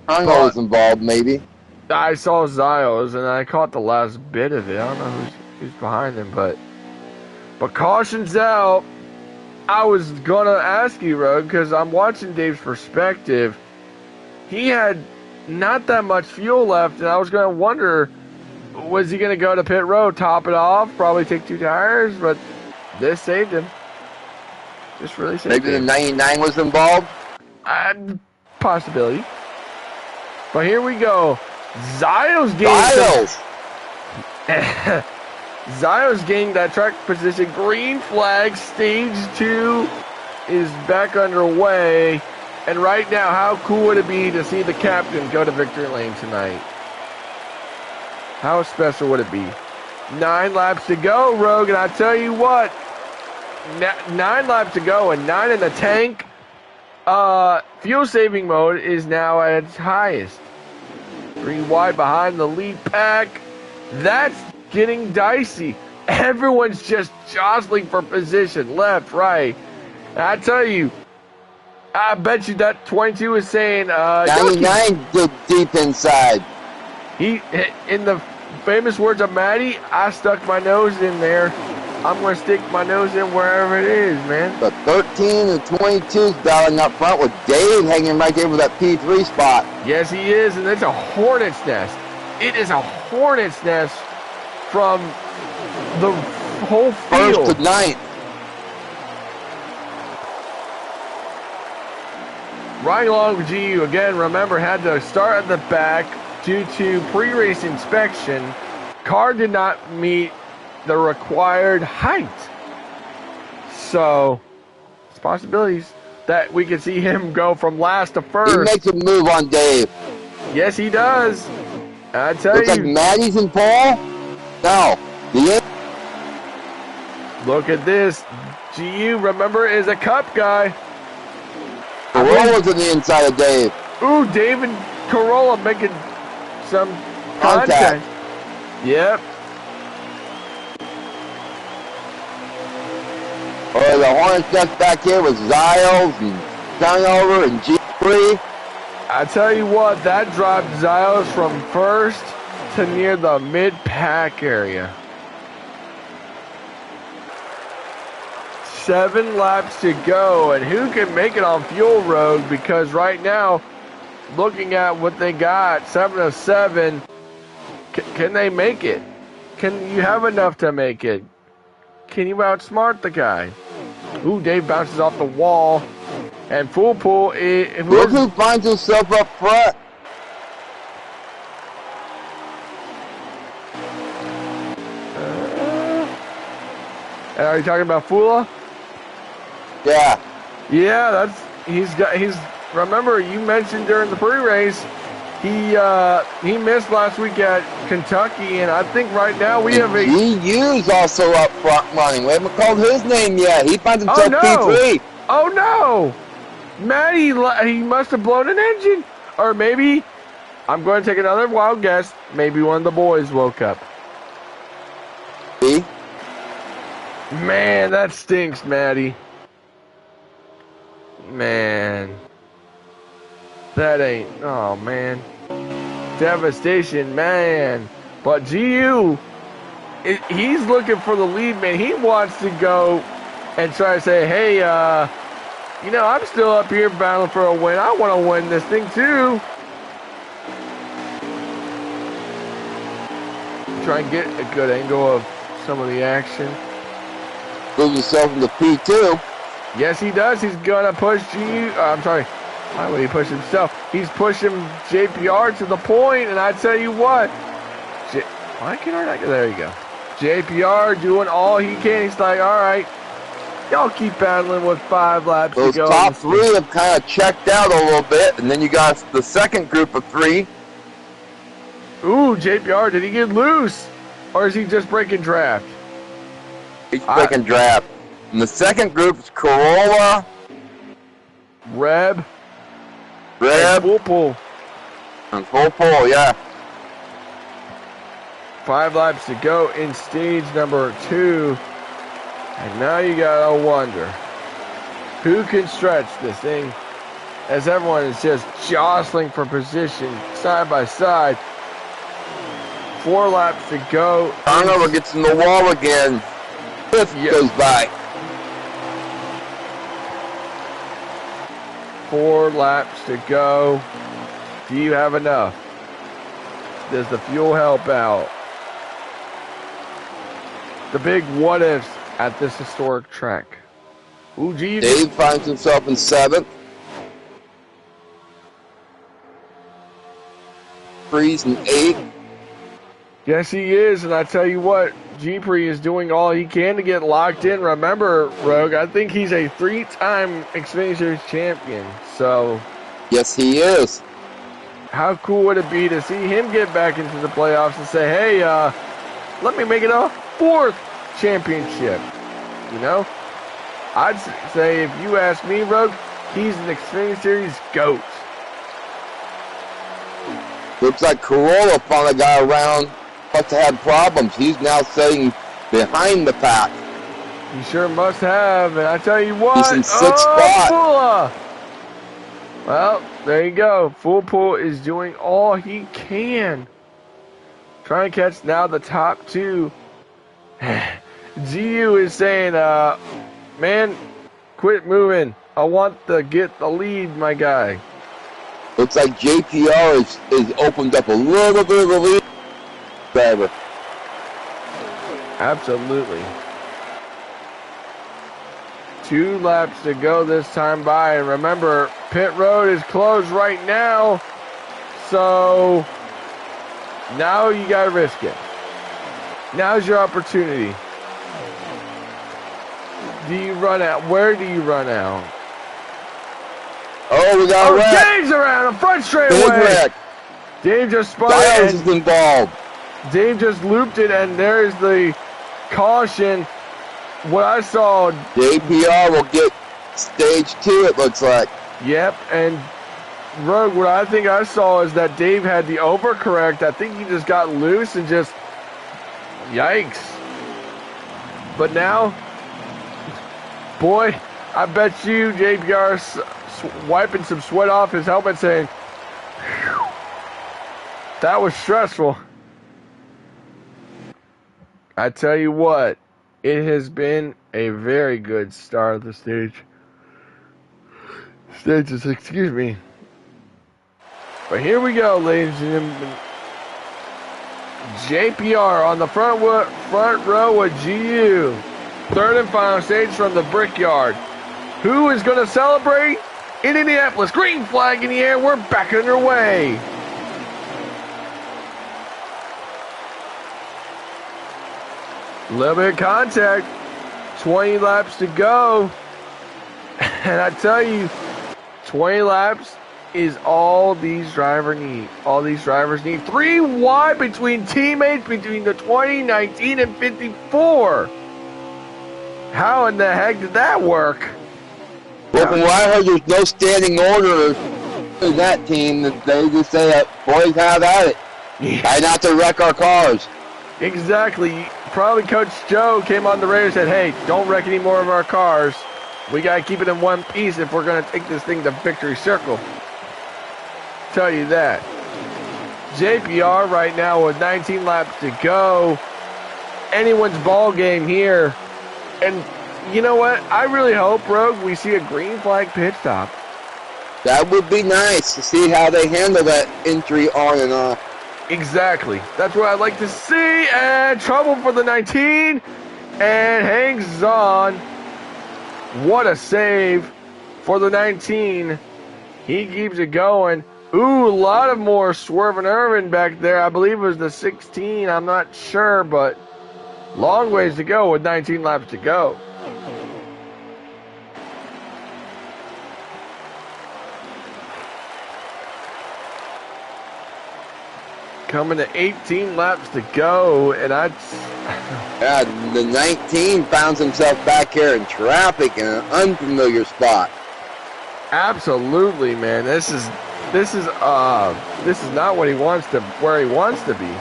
Honda was involved, maybe. I saw Zios, and I caught the last bit of it. I don't know who's behind him, but caution's out. I was gonna ask you, Rogue, because I'm watching Dave's perspective. He had not that much fuel left, and I was gonna wonder, was he gonna go to pit road, top it off, probably take 2 tires, but this saved him. Just really saved him. Maybe the 99 was involved? Possibility. But here we go. Zios gaining that track position. Green flag, stage 2 is back underway. And right now, how cool would it be to see the captain go to victory lane tonight? How special would it be? 9 laps to go, Rogue, and I tell you what, 9 laps to go and 9 in the tank. Fuel saving mode is now at its highest. 3 wide behind the lead pack. That's getting dicey. Everyone's just jostling for position, left, right. And I tell you, I bet you that 22 is saying, 99 deep inside. He, in the famous words of Maddie, I stuck my nose in there. I'm going to stick my nose in wherever it is, man. The 13 and 22's battling up front with Dave hanging right there with that P3 spot. Yes, he is, and it's a hornet's nest. It is a hornet's nest from the whole field. First to 9th. Riding along with GU, again, remember, had to start at the back due to pre-race inspection. Car did not meet the required height. So, it's possibilities that we could see him go from last to first. He makes a move on Dave. Yes, he does. I tell Looks you. like Maddie's in pole. No. Look at this. GU, remember, is a cup guy. Corolla's on the inside of Dave. Ooh, David Corolla making some contact. Yep. Or the Hornets nest back here with Ziles and Turnover and G3. I tell you what, that dropped Ziles from first to near the mid-pack area. 7 laps to go, and who can make it on Fuel Road? Because right now, looking at what they got, 7 of 7, can they make it? Can you have enough to make it? Can you outsmart the guy? Ooh, Dave bounces off the wall, and Full Pool is... Look who finds himself up front. Are you talking about Fula? Yeah. Yeah, he's remember you mentioned during the pre-race he missed last week at Kentucky, and I think right now we have a GU's also up front running. We haven't called his name yet. He finds himself P3. Oh no! Matty, he must have blown an engine. Or maybe, I'm going to take another wild guess, maybe one of the boys woke up. See? Man, that stinks, Matty. Man. That ain't, oh man. Devastation, man. But GU, he's looking for the lead, man. He wants to go and try to say, hey, you know, I'm still up here battling for a win. I want to win this thing too. Try and get a good angle of some of the action. Moves himself into P2. Yes, he does. He's going to push GU. I'm sorry. Why would he push himself? He's pushing JPR to the point, and I tell you what. Why can't I not get there? You go. JPR doing all he can. He's like, all right, y'all keep battling with 5 laps Those to go. top 3 have kind of checked out a little bit, and then you got the second group of 3. Ooh, JPR, did he get loose? Or is he just breaking draft? He's breaking draft. And the second group is Corolla, Reb, and Pool. And Pool, yeah. 5 laps to go in stage number 2. And now you gotta wonder, who can stretch this thing? As everyone is just jostling for position side by side. 4 laps to go. Turnover gets in the wall again. 5th goes by. 4 laps to go. Do you have enough? Does the fuel help out? The big what ifs at this historic track. Ooh, gee, Dave finds himself in 7th. Freeze in 8th. Yes, he is, and I tell you what, G-Pre is doing all he can to get locked in. Remember, Rogue, I think he's a 3-time Xfinity Series champion, so... Yes, he is. How cool would it be to see him get back into the playoffs and say, hey, let me make it a 4th championship, you know? I'd say, if you ask me, Rogue, he's an Xfinity Series GOAT. Looks like Corolla finally got around, must have had problems. He's now sitting behind the pack. He sure must have, and I tell you what, He's in 6th spot. Fulla! Well, there you go. Full Pool is doing all he can. Trying to catch now the top 2. GU is saying, man, quit moving. I want to get the lead, my guy. Looks like JPR is opened up a little bit of a lead. Driver. Absolutely. 2 laps to go this time by. And remember, pit road is closed right now. So now you got to risk it. Now's your opportunity. Do you run out? Where do you run out? Oh, we got a wreck. Dave's around the front Big straightaway. wreck. Dave just spun Giles it. is involved. Dave just looped it, and there's the caution. What I saw. JPR will get stage 2, it looks like. Yep, and Rogue, what I think I saw is that Dave had the overcorrect. I think he just got loose and just, yikes. But now, boy, I bet you JPR's wiping some sweat off his helmet saying, "Whew, that was stressful." I tell you what, it has been a very good start of the stages, excuse me. But here we go, ladies and gentlemen. JPR on the front row with GU. 3rd and final stage from the Brickyard. Who is going to celebrate? In Indianapolis, green flag in the air, we're back underway. A little bit of contact, 20 laps to go. And I tell you, 20 laps is all these drivers need. All these drivers need 3 wide between teammates between the 2019 and 54. How in the heck did that work? Well, from what I heard, there's no standing order in that team. They just say, boys, have at it. Try not to wreck our cars. Exactly. Probably Coach Joe came on the radio and said, hey, don't wreck any more of our cars. We got to keep it in one piece if we're going to take this thing to victory circle. Tell you that. JPR right now with 19 laps to go. Anyone's ball game here. And you know what? I really hope, Rogue, we see a green flag pit stop. That would be nice to see how they handle that entry on and off. Exactly. That's what I'd like to see. And trouble for the 19. And hangs on. What a save for the 19. He keeps it going. Ooh, a lot of more swerving Irvin back there. I believe it was the 16. I'm not sure, but long ways to go with 19 laps to go. Coming to 18 laps to go, and the 19 finds himself back here in traffic in an unfamiliar spot. Absolutely, man. This is not where he wants to be.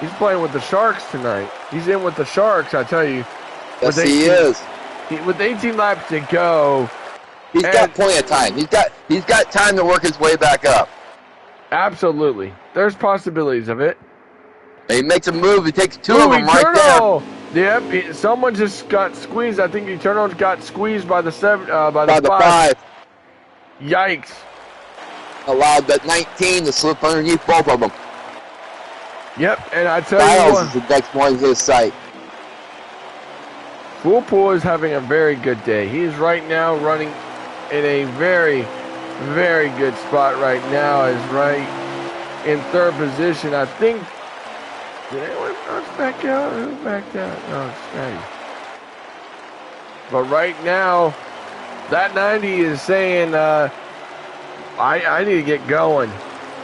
He's playing with the Sharks tonight. He's in with the Sharks, I tell you. Yes, he is. With 18 laps to go, he's got plenty of time. He's got time to work his way back up. Absolutely, there's possibilities of it. He makes a move. He takes two of them right there. Yep, someone just got squeezed. I think Eternal got squeezed by the five. Yikes! Allowed that 19 to slip underneath both of them. Yep, and I tell you what, is the next one in his sight. Foolpool is having a very good day. He is right now running in a very, very good spot right now. Is right in third position. I think. Did anyone else back out? Who backed out? No, it's Scotty. But right now, that 90 is saying, I need to get going.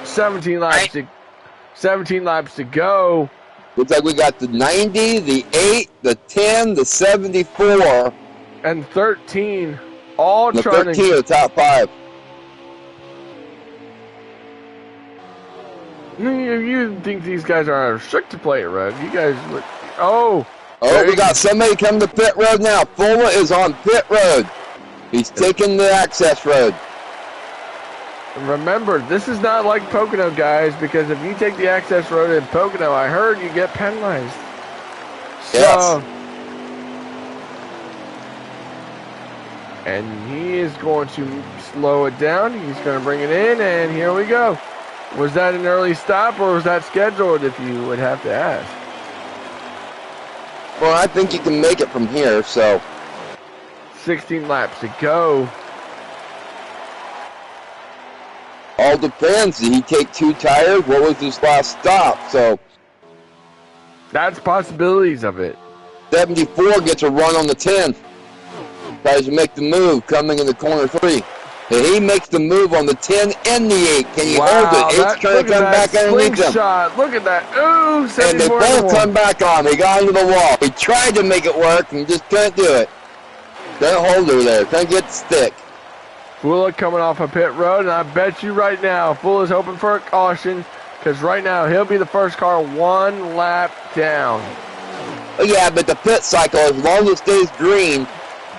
17 laps to go. Looks like we got the 90, the 8, the 10, the 74. And 13, all the trying 13 to... the top 5. You think these guys are strict to play it, Red? You guys would... we got somebody coming to pit road now. Fulla is on pit road. He's taking the access road. Remember, this is not like Pocono, guys, because if you take the access road in Pocono, I heard you get penalized. Yes. And he is going to slow it down. He's going to bring it in, and here we go. Was that an early stop, or was that scheduled, if you would have to ask? Well, I think you can make it from here, so. 16 laps to go. All depends. Did he take 2 tires? What was his last stop? So. That's possibilities of it. 74 gets a run on the 10. Tries to make the move, coming in the corner 3. And he makes the move on the 10 and the 8. Can he hold it? 8's trying to come back underneath him. Look at that. Ooh, 74. And they both come back on. He got into the wall. He tried to make it work and just couldn't do it. Couldn't hold her there. Couldn't get the stick. Fulla coming off a pit road, and I bet you right now, Fulla's hoping for a caution, because right now he'll be the first car 1 lap down. Yeah, but the pit cycle, as long as it stays green,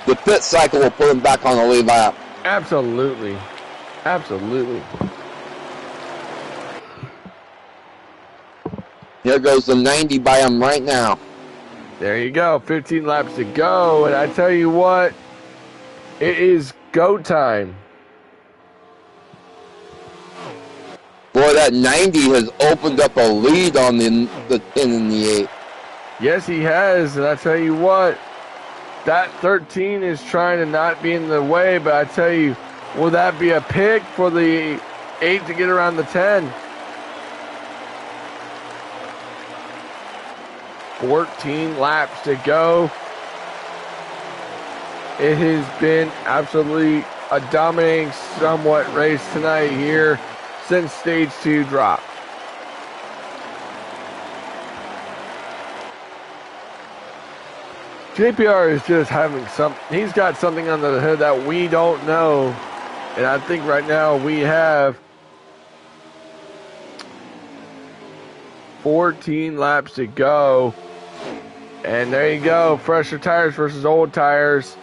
the pit cycle will put him back on the lead lap. Absolutely. Absolutely. Here goes the 90 by him right now. There you go. 15 laps to go. And I tell you what, it is go time. Boy, that 90 has opened up a lead on the 10 and the 8. Yes, he has. And I tell you what, that 13 is trying to not be in the way, but I tell you, will that be a pick for the 8 to get around the 10? 14 laps to go. It has been absolutely a dominating somewhat race tonight here since stage 2 dropped. JPR is just having he's got something under the hood that we don't know. And I think right now we have 14 laps to go. And there you go. Fresher tires versus old tires.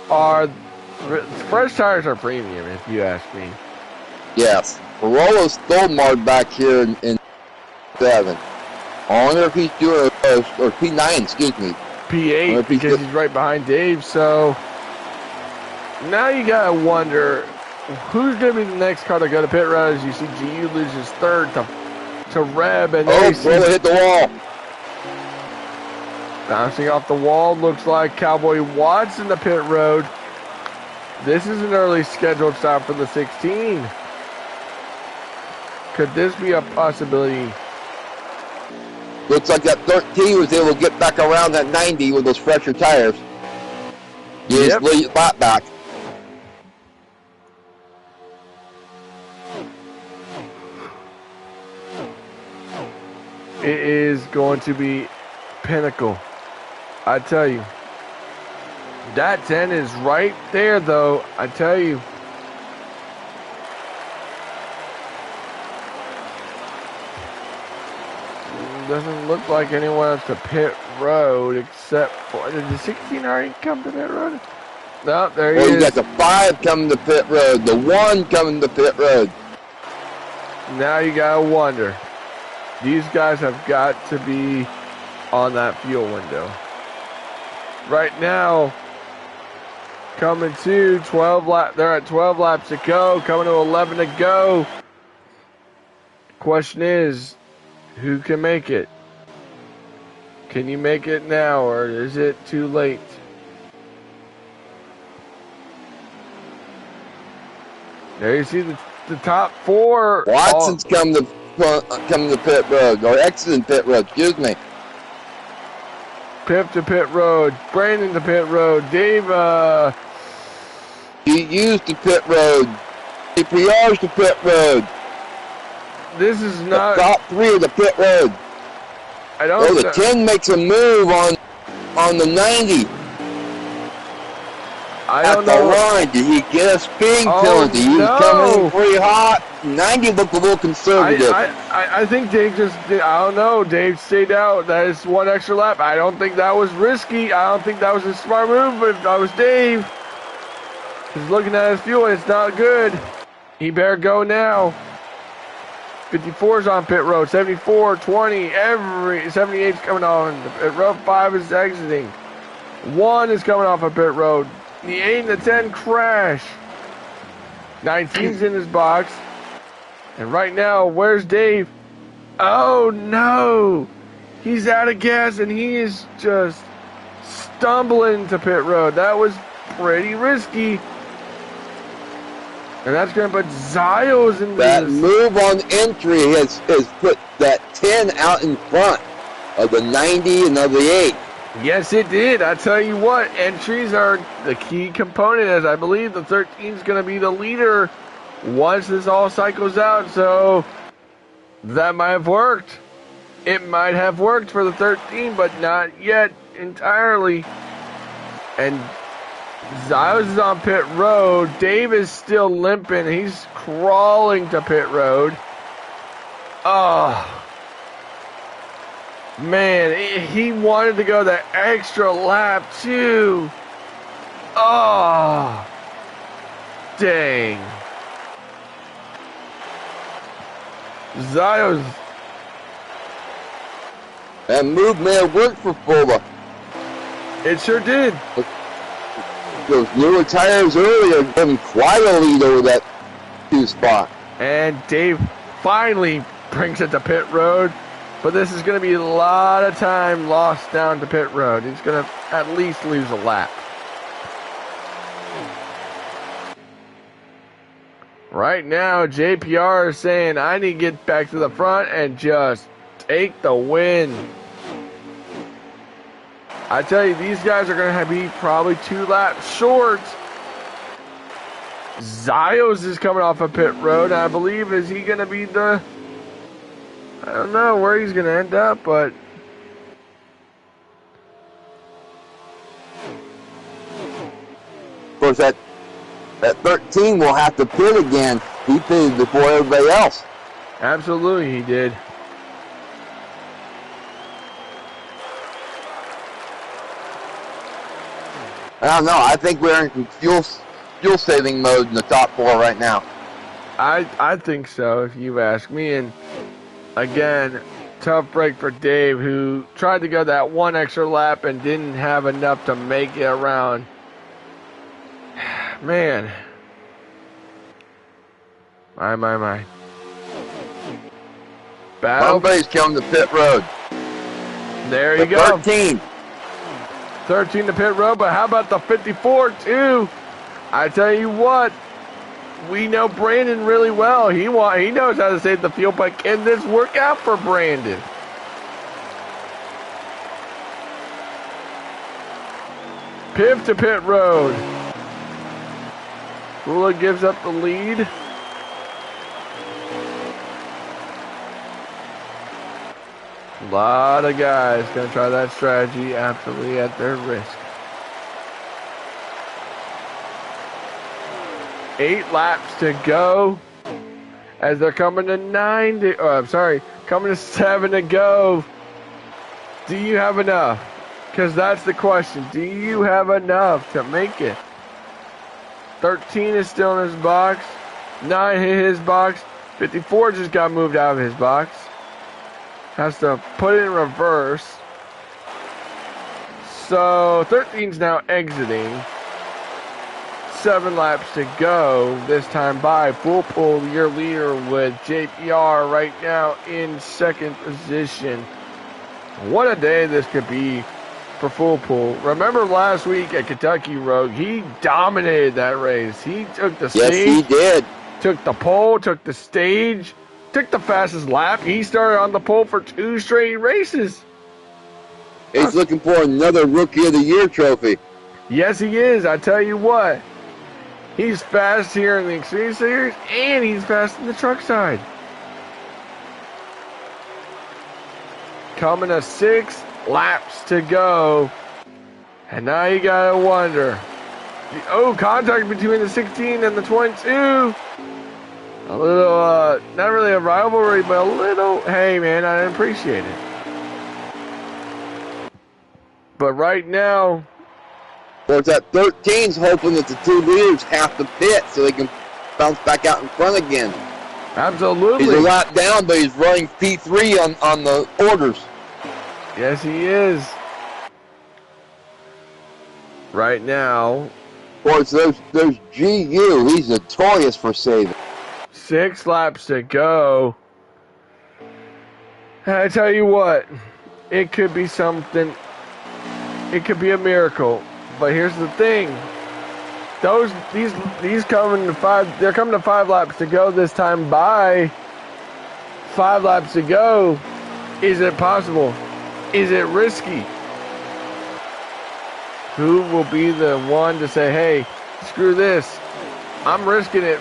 Fresh tires are premium, if you ask me. Yes. Barolo's still marred back here in 7. I wonder if he's doing or P9, excuse me. P8 because he's right behind Dave. So now you gotta wonder who's gonna be the next car to go to pit road. As you see, GU loses third to Reb, and Barolo hit the wall. Bouncing off the wall, looks like Cowboy Watts in the pit road. This is an early scheduled stop for the 16. Could this be a possibility? Looks like that 13 was able to get back around that 90 with those fresher tires. Get his lap back. It is going to be pinnacle. I tell you. That 10 is right there, though. I tell you. Doesn't look like anyone else to pit road except for. Did the 16 already come to pit road? No, there he is. You got the 5 coming to pit road, the 1 coming to pit road. Now you gotta wonder. These guys have got to be on that fuel window. Right now, coming to 12 laps. They're at 12 laps to go. Coming to 11 to go. Question is, who can make it? Can you make it now, or is it too late? There you see the top 4. Watson's coming to pit road, or exiting pit road, excuse me. Pip to pit road. Brandon to pit road. Dave, He used to pit road. DPR's to pit road. This is not... The top 3 of the pit road. I don't the 10 makes a move on the 90. I don't know. At the line, did he get a speeding penalty? He was coming in pretty hot. 90 looked a little conservative. I think Dave just did. I don't know. Dave stayed out. That is 1 extra lap. I don't think that was risky. I don't think that was a smart move, but if I was Dave, he's looking at his fuel and it's not good. He better go now. 54's on pit road. 74, 20, 78's coming on. Pit road 5 is exiting. 1 is coming off of pit road. The 8 and the 10 crash. 19's in his box. And right now, where's Dave? Oh, no. He's out of gas, and he is just stumbling to pit road. That was pretty risky. And that's going to put Zios in that move on entry has put that 10 out in front of the 90 and of the 8. Yes, it did. I tell you what, entries are the key component, as I believe the 13 is going to be the leader once this all cycles out. So that might have worked. It might have worked for the 13, but not yet entirely. And Zios is on pit road. Dave is still limping. He's crawling to pit road. Oh. Man, he wanted to go the extra lap too. Oh, dang. Zios. That move may have worked for Fuller. It sure did. Those newer tires earlier gave him quite a lead over that 2 spot. And Dave finally brings it to pit road. But this is going to be a lot of time lost down to pit road. He's going to at least lose a lap. Right now, JPR is saying, I need to get back to the front and just take the win. I tell you, these guys are going to be probably 2 laps short. Zios is coming off of pit road. I believe, is he going to be the... I don't know where he's going to end up, but... Of course, that 13 will have to pit again. He pitted before everybody else. Absolutely, he did. I don't know. I think we're in fuel saving mode in the top 4 right now. I think so, if you ask me. And again, tough break for Dave, who tried to go that 1 extra lap and didn't have enough to make it around. Man. My. Battle. Somebody's coming to pit road. There you go. 13. 13 to pit road, but how about the 54 too? I tell you what, we know Brandon really well. He knows how to save the field, but can this work out for Brandon? Piv to pit road. Rula gives up the lead. A lot of guys going to try that strategy absolutely at their risk. 8 laps to go as they're coming to 7 to go. Do you have enough? Because that's the question. Do you have enough to make it? 13 is still in his box. 9 hit his box. 54 just got moved out of his box. Has to put it in reverse. So 13's now exiting. 7 laps to go. This time by Full Pool, your leader with JPR right now in second position. What a day this could be for Full Pool. Remember last week at Kentucky Road, he dominated that race. He took the stage. Yes, he did. Took the pole, took the stage, took the fastest lap. He started on the pole for 2 straight races. He's looking for another Rookie of the Year trophy. Yes, he is. I tell you what. He's fast here in the Xfinity Series, and he's fast in the truck side. Coming to 6 laps to go. And now you gotta wonder. Contact between the 16 and the 22. A little, not really a rivalry, but a little, hey man, I appreciate it. But right now, Well, that 13's hoping that the 2 leaders have to pit so they can bounce back out in front again. absolutely. He's a lap down, but he's running P3 on the orders. Yes, he is. Right now, Of course, there's GU. He's notorious for saving. 6 laps to go. I tell you what, it could be something. It could be a miracle. But here's the thing. These coming to 5. They're coming to 5 laps to go this time by 5 laps to go. Is it possible? Is it risky? Who will be the one to say, hey, screw this. I'm risking it.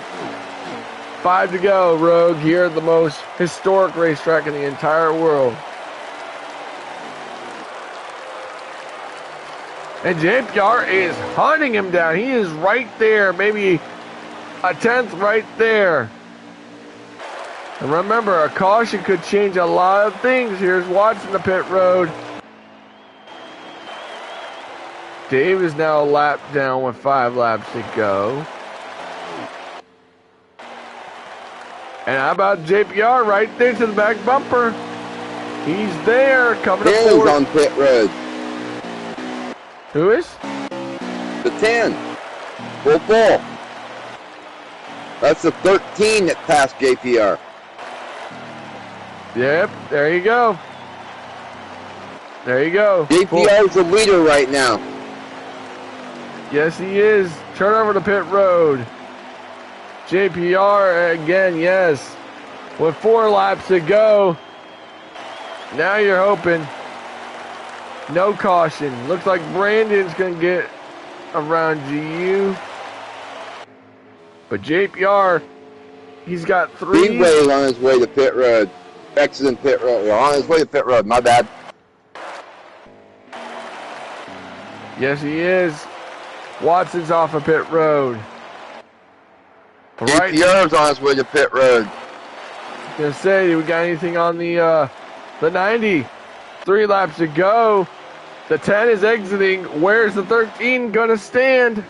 5 to go, Rogue, here at the most historic racetrack in the entire world. And JPR is hunting him down. He is right there, maybe a 10th right there. And remember, a caution could change a lot of things. Here's Watson the pit road. Dave is now a lap down with 5 laps to go. And how about JPR right there to the back bumper? He's there, coming up Dan's forward. on pit road. Who is? The 10. Full Pool. That's the 13 that passed JPR. Yep, there you go. There you go. JPR's the leader right now. Yes, he is. Turn over to pit road. JPR again, yes. With 4 laps to go. Now you're hoping. No caution. Looks like Brandon's going to get around GU. But JPR, he's got 3. Speedway on his way to pit road. Exiting pit road. On his way to pit road. My bad. Yes, he is. Watson's off of pit road. Right. JPR's on his way to pit road. Gonna say, we got anything on the 90? 3 laps to go. The 10 is exiting. Where's the 13 gonna stand?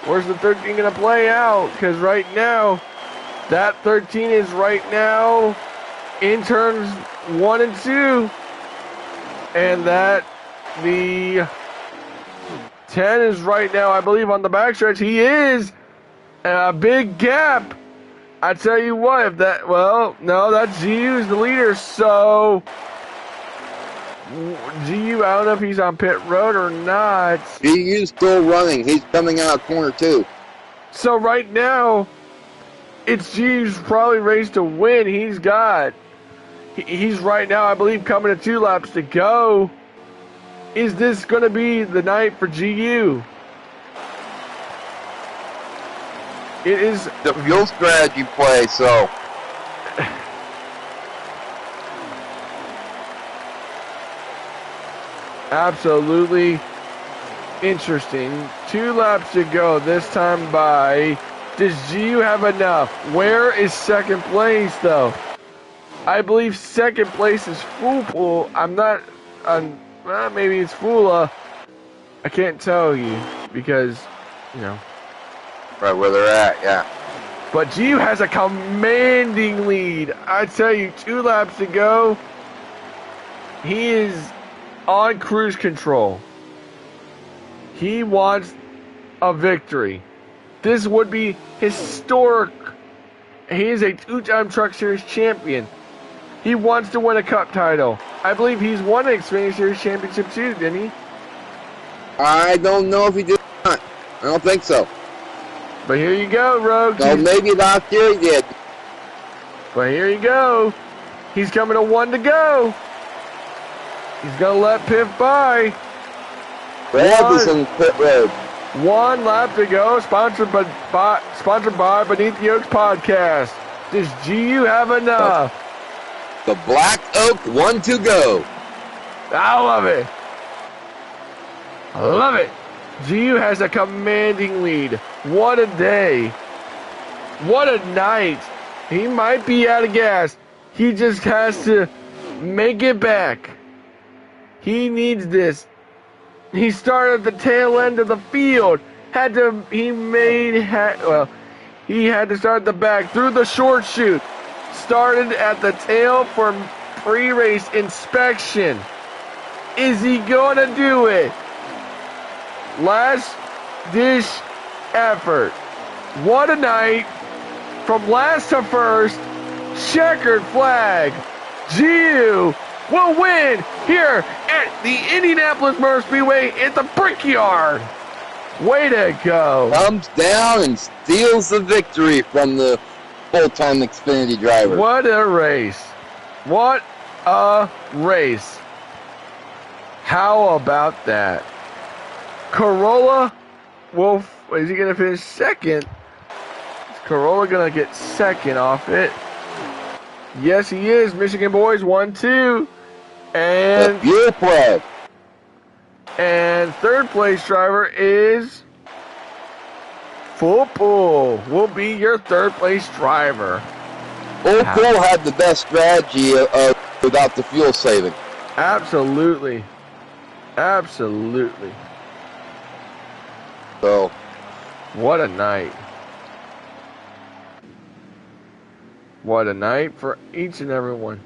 Where's the 13 gonna play out? Because right now, that 13 is right now in turns 1 and 2. And that the 10 is right now, I believe, on the backstretch. He is. And a big gap. I tell you what, if that, well, no, that's GU's the leader, so GU, I don't know if he's on pit road or not. GU's still running. He's coming out of corner 2. So right now, it's G's probably race to win. He's right now, I believe, coming to 2 laps to go. Is this going to be the night for GU? It is the fuel strategy play, so. Absolutely interesting. 2 laps to go, this time by. Does GU have enough? Where is second place, though? I believe second place is Full. I'm not. Well, maybe it's Fula. I can't tell you because, you know. Right where they're at, yeah. But GU has a commanding lead. I tell you, 2 laps to go. He is on cruise control. He wants a victory. This would be historic. He is a 2-time Truck Series champion. He wants to win a cup title. I believe he's won an Xfinity Series championship too, didn't he? I don't know if he did or not. I don't think so. But here you go, Rogue. No, maybe last year he did. But here you go. He's coming to 1 to go. He's going to let Piff by. Brad is in pit road. 1 lap to go. Sponsored by Beneath the Oaks Podcast. Does GU have enough? The Black Oak 1 to go. I love it. I love it. GU has a commanding lead. What a day. What a night. He might be out of gas. He just has to make it back. He needs this. He started at the tail end of the field. He had to start at the back through the short chute. Started at the tail for pre-race inspection. Is he going to do it? Last dish effort. What a night. From last to first, checkered flag. GU will win here at the Indianapolis Motor Speedway at the Brickyard. Way to go. Comes down and steals the victory from the full-time Xfinity driver. What a race. What a race. How about that? Corolla is he going to finish second? Is Corolla going to get second off it? Yes, he is. Michigan boys, 1-2. And fuel play. And third place driver is Full will be your third place driver. Full had the best strategy without the fuel saving. Absolutely. Absolutely. So, what a night. What a night for each and every one.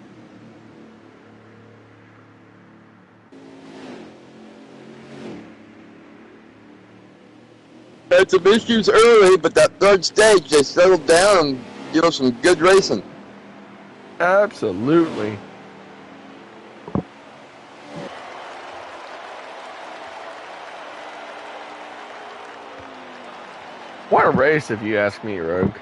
Had some issues early, but that third stage, they settled down and gave us some good racing. Absolutely. What a race, if you ask me, Rogue.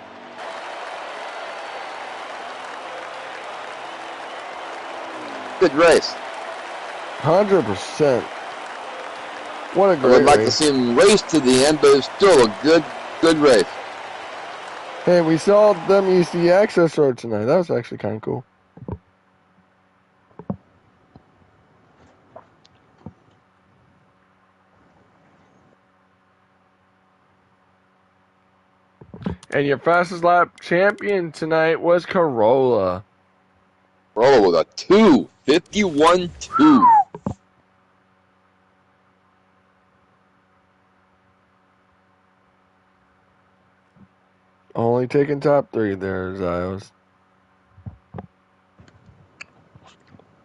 Good race. 100%. What a great race. I would like to see him race to the end, but it's still a good race. Hey, we saw them use the access road tonight. That was actually kind of cool. And your fastest lap champion tonight was Corolla. Corolla with a 2:51.2. Only taking top 3 there, Zios.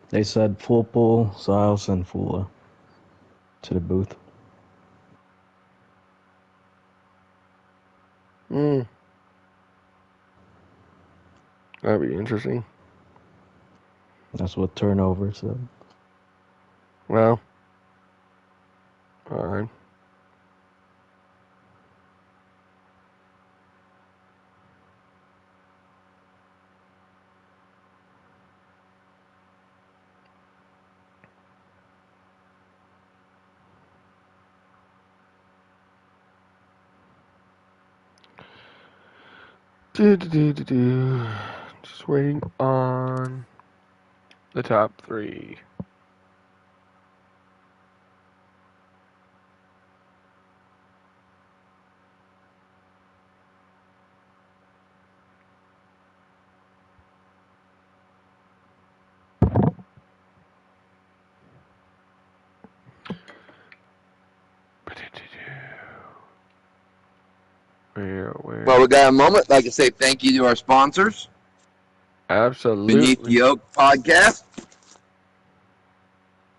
They said Full, Zios, and Fula to the booth. That'd be interesting. That's what turnover said. Well, all right. Just waiting on the top three. Where? Well, we got a moment. Like I say, thank you to our sponsors. Beneath Absolutely. the Oak Podcast,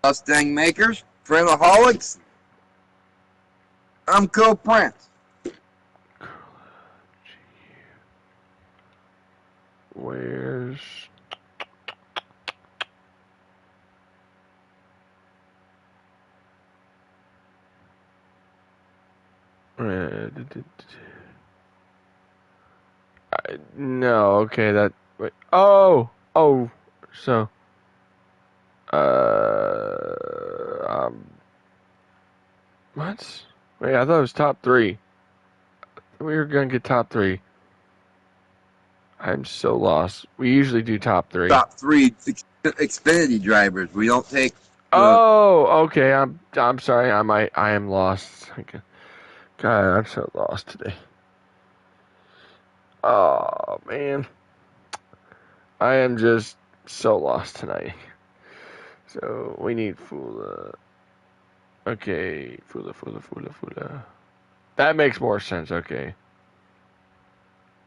Mustang Makers, Friendaholics. I'm Cole Prince. Where's no, okay, that wait. Oh, so what? Wait, I thought it was top three. We were gonna get top three. I'm so lost. We usually do top three. Top three Xfinity drivers. We don't take. Oh, okay. I'm sorry. I am lost. God, I'm so lost today. Oh man, I am just so lost tonight. So we need Fula. Okay, Fula. That makes more sense. Okay.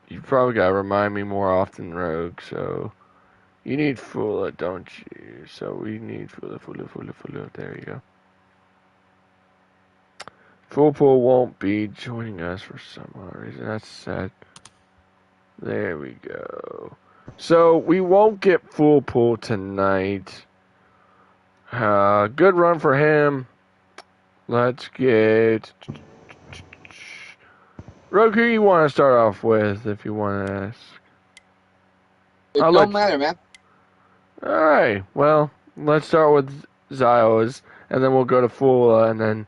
You probably gotta remind me more often, Rogue. So you need Fula, don't you? So we need Fula. There you go. Full Pool won't be joining us for some odd reason. That's sad. There we go. So we won't get Full Pool tonight. Good run for him. Let's get Rogue. Who you want to start off with, if you want to ask? It don't matter, man. All right. Well, let's start with Zios, and then we'll go to Fula, and then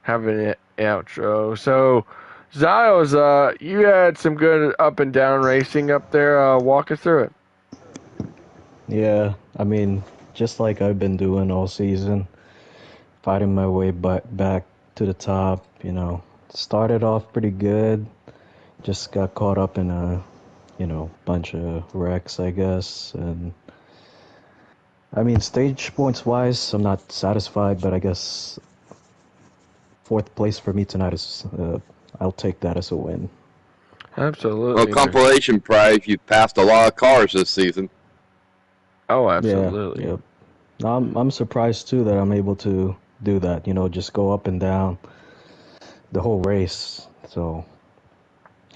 have an outro. So, Zios, you had some good up and down racing up there. Walk us through it. Yeah, I mean, just like I've been doing all season, fighting my way back to the top. You know, started off pretty good, just got caught up in a, bunch of wrecks, I guess. And I mean, stage points wise, I'm not satisfied, but I guess fourth place for me tonight is, I'll take that as a win. Absolutely. Well, compilation prize. You passed a lot of cars this season. Oh, absolutely. Yeah. I'm surprised too that I'm able to do that. Just go up and down the whole race. So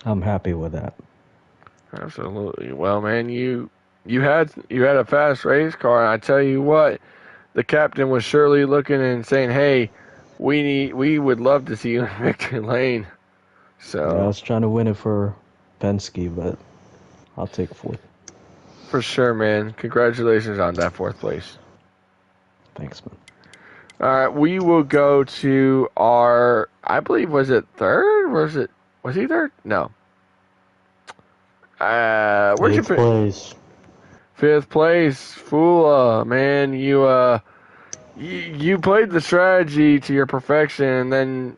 I'm happy with that. Absolutely. Well, man, you had a fast race car, and I tell you what, the captain was surely looking and saying, "Hey, we would love to see you in victory lane." So Yeah, I was trying to win it for Penske, but I'll take fourth. for sure, man. Congratulations on that fourth place. Thanks, man. All right, we will go to our. I believe was it third? Was he third? No. Where'd you Fifth place. Fifth place, Fula, man. You played the strategy to your perfection,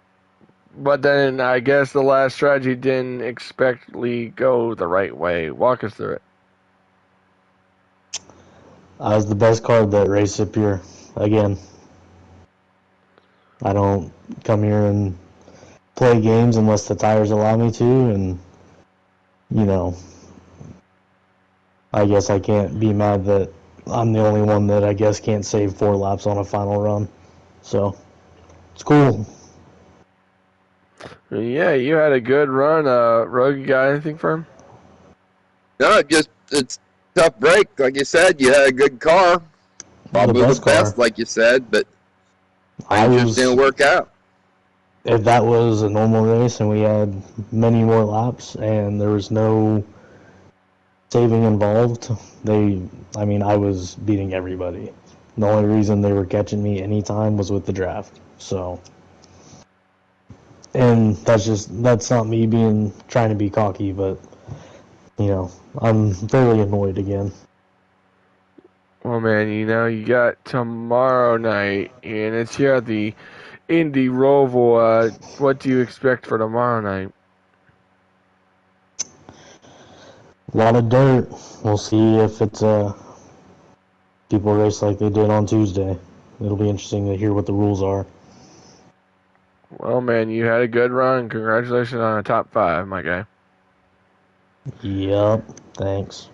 but then I guess the last strategy didn't expectedly go the right way. Walk us through it. I was the best car of that race up here. Again, I don't come here and play games unless the tires allow me to, and I guess I can't be mad that I'm the only one that I guess can't save 4 laps on a final run. So it's cool. Yeah, you had a good run. Rogue, you got anything for him? No, it's tough break. Like you said, you had a good car. Probably the best, like you said, but it just didn't work out. If that was a normal race and we had many more laps and there was no saving involved, I was beating everybody. The only reason they were catching me anytime was with the draft. So, and that's not me trying to be cocky, but I'm fairly annoyed again. Well, man, you got tomorrow night, and it's here at the Indy Roval. What do you expect for tomorrow night? A lot of dirt. We'll see if it's people race like they did on Tuesday. It'll be interesting to hear what the rules are. Well, man, you had a good run. Congratulations on a top 5, my guy. Yep. Thanks.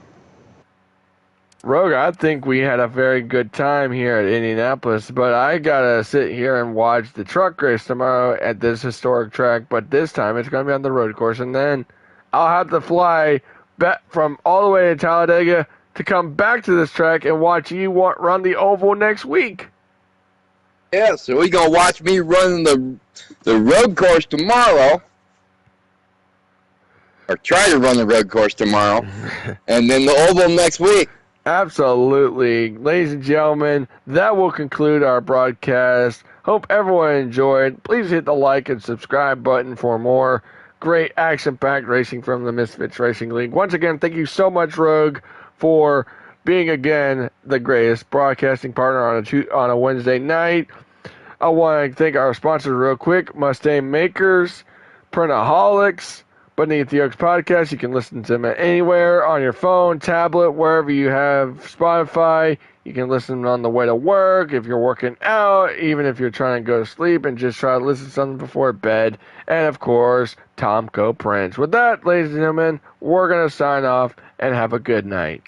Rogue, I think we had a very good time here at Indianapolis, but I gotta sit here and watch the truck race tomorrow at this historic track, but this time it's gonna be on the road course, and then I'll have to fly back from all the way to Talladega to come back to this track and watch you run the oval next week. Yeah, so we're going to watch me run the road course tomorrow, or try to run the road course tomorrow, and then the oval next week. Absolutely. Ladies and gentlemen, that will conclude our broadcast. Hope everyone enjoyed. Please hit the like and subscribe button for more great action-packed racing from the Misfits Racing League. Once again, thank you so much, Rogue, for being, again, the greatest broadcasting partner on a Wednesday night. I want to thank our sponsors real quick, Mustang Makers, Printaholics, Beneath the Oaks podcast. You can listen to them anywhere on your phone, tablet, wherever you have Spotify. You can listen on the way to work, if you're working out, even if you're trying to go to sleep and just try to listen to something before bed. And, of course, Tomco Prints. With that, ladies and gentlemen, we're going to sign off and have a good night.